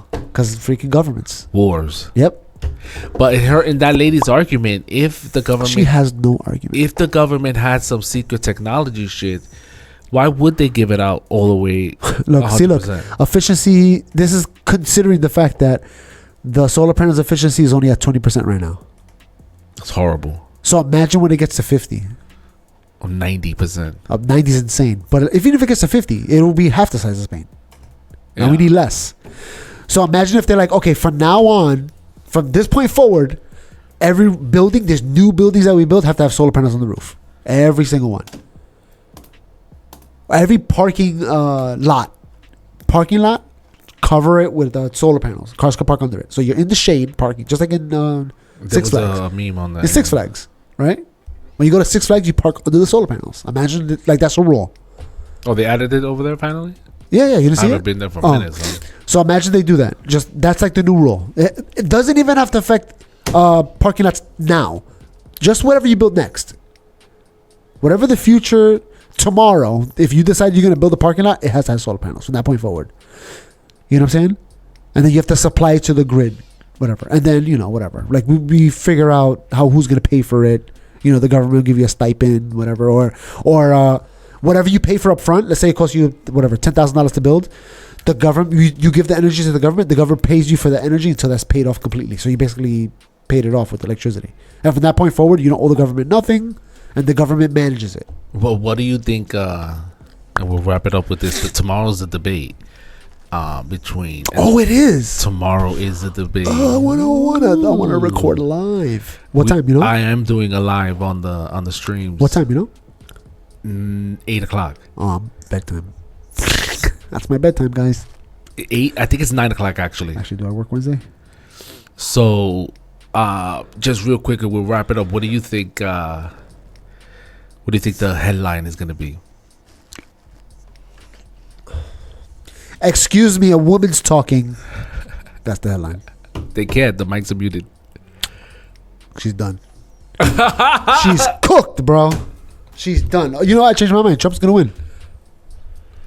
because freaking governments. Wars. Yep. But in that lady's argument, if the government, She has no argument. if the government had some secret technology shit, why would they give it out all the way? Look, 100%? efficiency. This is considering the fact that the solar panels efficiency is only at 20% right now. It's horrible. So imagine when it gets to 50. Or 90%. 90 is insane. But even if it gets to 50, it will be half the size of Spain. And we need less. So imagine if they're like, okay, from now on, from this point forward, every building, there's new buildings that we build have to have solar panels on the roof. Every single one. Every parking lot, cover it with solar panels. Cars can park under it. So you're in the shade parking, just like in Six Flags. A meme on that. It's Six Flags, right? When you go to Six Flags, you park under the solar panels. Imagine like that's a rule. Oh, they added it over there finally? Yeah, you didn't see I it? haven't been there for minutes. So imagine they do that. Just that's like the new rule. It doesn't even have to affect parking lots now. Just whatever you build next. Whatever the future tomorrow, if you decide you're going to build a parking lot, it has to have solar panels from that point forward. You know what I'm saying? And then you have to supply it to the grid, whatever. And then, whatever. Like we figure out who's going to pay for it. The government will give you a stipend, whatever, or whatever you pay for up front. Let's say it costs you whatever $10,000 to build. The government, you give the energy to the government. The government pays you for the energy until that's paid off completely. So you basically paid it off with electricity. And from that point forward, you don't owe the government nothing, and the government manages it. Well, what do you think? And we'll wrap it up with this. But tomorrow's the debate between. It is. Tomorrow is the debate. I want to record live. What time? I am doing a live on the streams. What time? 8 o'clock. Bedtime. That's my bedtime, guys. 8. I think it's 9 o'clock actually. Actually, do I work Wednesday? So, just real quick, and we'll wrap it up. What do you think? What do you think the headline is going to be? Excuse me, a woman's talking. That's the headline. They can't. The mics are muted. She's done. She's cooked, bro. She's done. I changed my mind. Trump's going to win.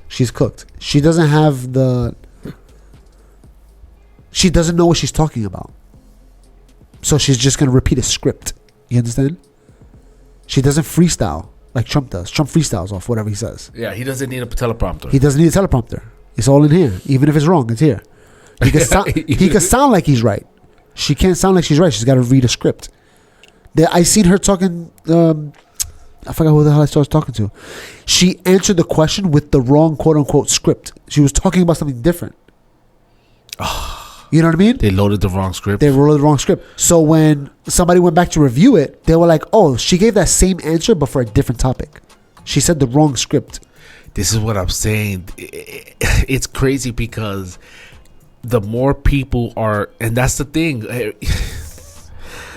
She's cooked. She doesn't have she doesn't know what she's talking about. So she's just going to repeat a script. You understand? She doesn't freestyle like Trump does. Trump freestyles off whatever he says. Yeah, he doesn't need a teleprompter. He doesn't need a teleprompter. It's all in here. Even if it's wrong, it's here. He can sound like he's right. She can't sound like she's right. She's got to read a script. I seen her talking. I forgot who the hell I was talking to. She answered the question with the wrong quote unquote script. She was talking about something different. You know what I mean? They loaded the wrong script. They loaded the wrong script. So when somebody went back to review it, they were like, "Oh, she gave that same answer, but for a different topic. She said the wrong script." This is what I'm saying. It's crazy because the more people are, and that's the thing.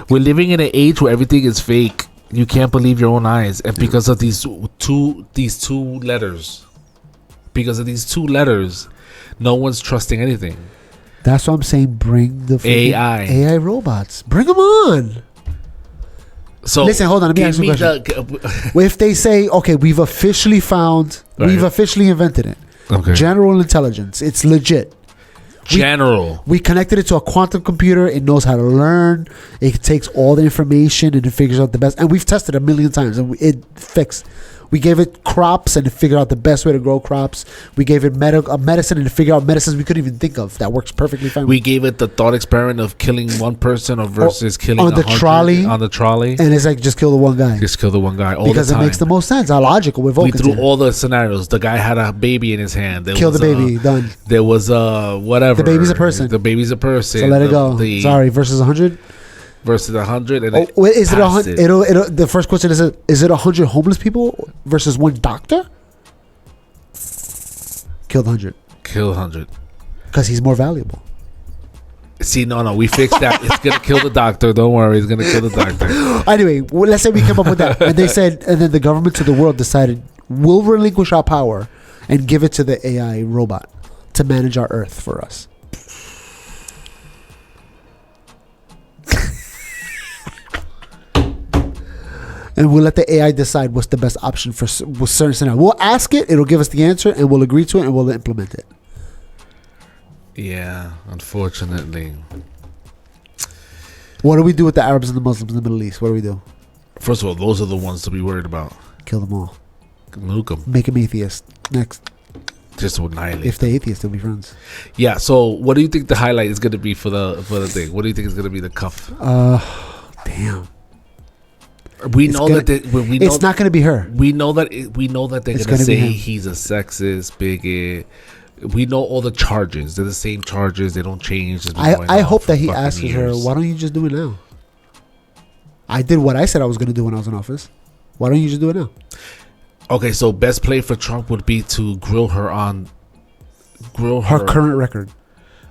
We're living in an age where everything is fake. You can't believe your own eyes, and because of these two letters, no one's trusting anything. That's what I'm saying. Bring the AI robots. Bring them on. So listen, hold on. Let me ask you a question. If they say, okay, we've officially invented it. Okay. General intelligence. It's legit. We connected it to a quantum computer. It knows how to learn. It takes all the information and it figures out the best. And we've tested a million times and it fixed. We gave it crops and it figured out the best way to grow crops. We gave it medicine and it figured out medicines we couldn't even think of. That works perfectly fine. We gave it the thought experiment of killing one person versus killing on the trolley. And it's like, just kill the one guy. Just kill the one guy all because the time. It makes the most sense. How logical. We threw all the scenarios. The guy had a baby in his hand. Kill the baby. Done. There was whatever. The baby's a person. So let it go. Sorry. Versus 100. Versus 100, and is it 100? The first question is it 100 homeless people versus one doctor? Kill the 100. Kill 100 because he's more valuable. See, no, we fixed that. It's gonna kill the doctor. Don't worry, it's gonna kill the doctor. Anyway, well, let's say we came up with that, and they said, and then the governments of the world decided we'll relinquish our power and give it to the AI robot to manage our Earth for us. And we'll let the AI decide what's the best option for certain scenario. We'll ask it, it'll give us the answer, and we'll agree to it, and we'll implement it. Yeah, unfortunately. What do we do with the Arabs and the Muslims in the Middle East? What do we do? First of all, those are the ones to be worried about. Kill them all. Nuke them. Make them atheist. Next. Just to annihilate. If they're atheists, they'll be friends. Yeah. So, what do you think the highlight is going to be for the thing? What do you think is going to be the cuff? Damn. We know that it's not going to be her. We know that they're going to say he's a sexist, bigot. We know all the charges. They're the same charges. They don't change. I hope that he asks her, why don't you just do it now? I did what I said I was going to do when I was in office. Why don't you just do it now? Okay, so best play for Trump would be to grill her her current record.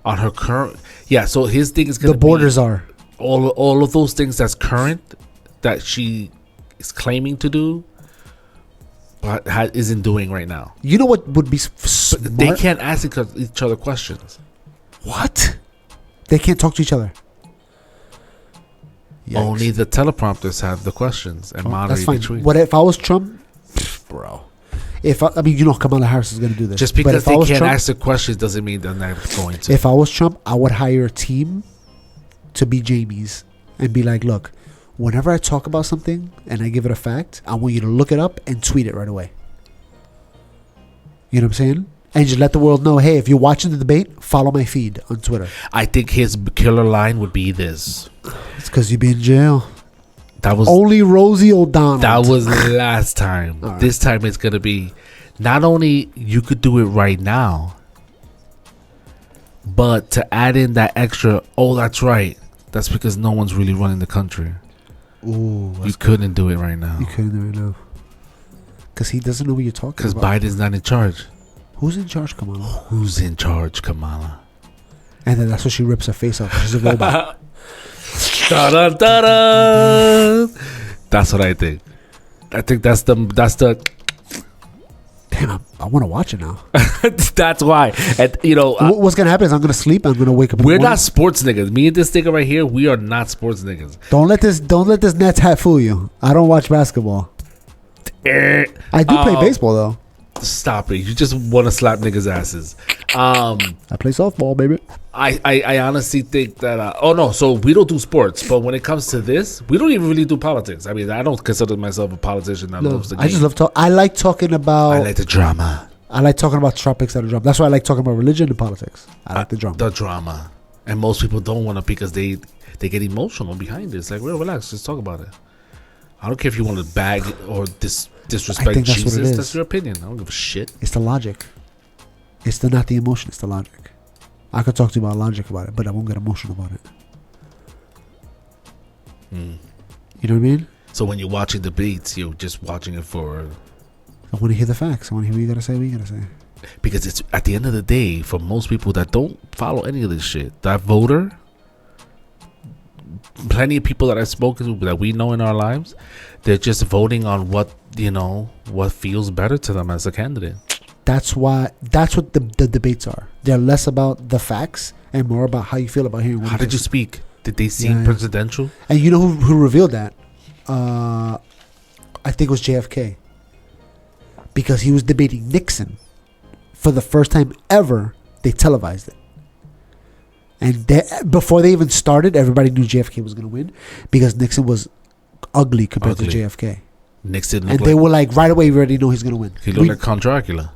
On her current, yeah. So his thing is going to be the borders are all of those things that's current that she is claiming to do, but isn't doing right now. You know what would be smart? They can't ask each other questions. What? They can't talk to each other. Yikes. Only the teleprompters have the questions and moderate the tweets. What if I was Trump, bro? Kamala Harris is going to do this. Just because they can't ask the questions doesn't mean they're not going to. If I was Trump, I would hire a team to be Jamie's and be like, look, whenever I talk about something and I give it a fact, I want you to look it up and tweet it right away. You know what I'm saying? And just let the world know, hey, if you're watching the debate, follow my feed on Twitter. I think his killer line would be this. It's because you be in jail. That was only Rosie O'Donnell. That was last time. Right. This time it's going to be not only you could do it right now, but to add in that extra, oh, that's right. That's because no one's really running the country. Ooh, you couldn't do it right now. You couldn't do it right now. Because he doesn't know what you're talking about. Because Biden's not in charge. Who's in charge, Kamala? Who's in charge, Kamala? And then that's what she rips her face off. She's a robot. Da-da-da-da. That's what I think. I think that's the. Damn, I want to watch it now. That's why. And what's gonna happen is I'm gonna sleep. I'm gonna wake up. We're not sports niggas. Me and this nigga right here, we are not sports niggas. Don't let this Nets hat fool you. I don't watch basketball. I do play baseball though. Stop it! You just want to slap niggas' asses. I play softball, baby. I honestly think that so we don't do sports, but when it comes to this, we don't even really do politics. I mean, I don't consider myself a politician that loves the game. I just love I like talking about. I like the drama. I like talking about topics that are drama. That's why I like talking about religion and politics. I like the drama. The drama, and most people don't want to because they get emotional behind it. It's like, well, relax, just talk about it. I don't care if you want to bag or disrespect Jesus. That's your opinion. I don't give a shit. It's the logic. It's not the emotion. It's the logic. I could talk to you about logic about it, but I won't get emotional about it. You know what I mean? So when you're watching debates, you're just watching it for... I want to hear the facts. I want to hear what you got to say, what you got to say. Because it's at the end of the day, for most people that don't follow any of this shit, that voter... Plenty of people that I've spoken to that we know in our lives, they're just voting on what feels better to them as a candidate. That's what the debates are. They're less about the facts and more about how you feel about hearing. How did you speak? Did they seem presidential? And you know who revealed that? I think it was JFK, because he was debating Nixon for the first time ever. They televised it. And before they even started, everybody knew JFK was going to win because Nixon was ugly compared to JFK. Nixon, and they were like, right away, we already know he's going to win. He looked like Count Dracula.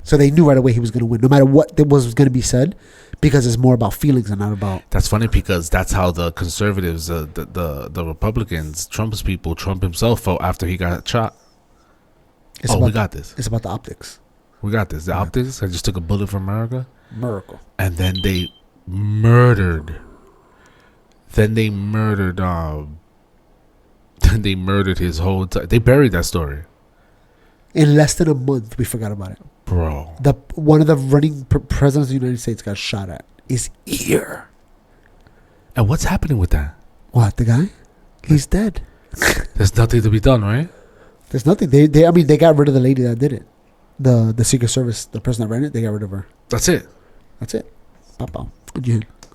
So they knew right away he was going to win, no matter what was going to be said, because it's more about feelings and not about. That's funny because that's how the conservatives, the Republicans, Trump's people, Trump himself felt after he got shot. We got this. It's about the optics. We got this. The optics. I just took a bullet from America. Miracle. And then they murdered. Then they murdered his whole. They buried that story. In less than a month, we forgot about it. Bro. One of the running presidents of the United States got shot at his ear. And what's happening with that? What, the guy? He's dead. There's nothing to be done, right? There's nothing. They got rid of the lady that did it. The Secret Service, the person that ran it, they got rid of her. That's it. That's it. Papa.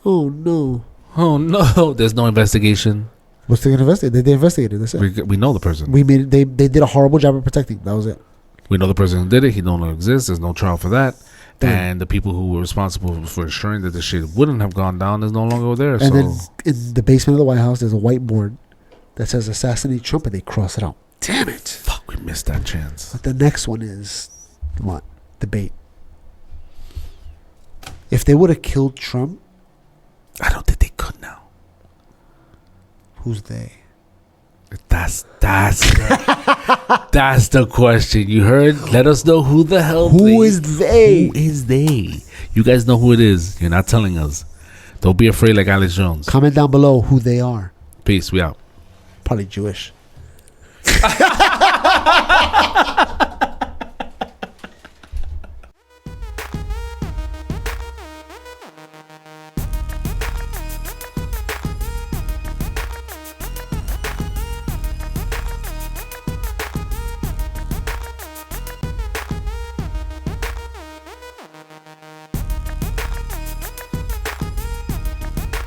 Oh no. Oh no! There's no investigation. What's they gonna investigate? They investigated. That's it. We know the person. We made. They did a horrible job of protecting. That was it. We know the person who did it. He no longer exists. There's no trial for that. Damn. And the people who were responsible for ensuring that the shit wouldn't have gone down is no longer there. And so then in the basement of the White House, there's a whiteboard that says "Assassinate Trump," and they cross it out. Damn it! fuck, we missed that chance. But the next one is what? Debate. If they would have killed Trump, I don't think they could now. who's they? That's the question. You heard? Let us know who the hell. Who is they? Who is they? You guys know who it is. You're not telling us. Don't be afraid like Alex Jones. Comment down below who they are. Peace. We out. Probably Jewish.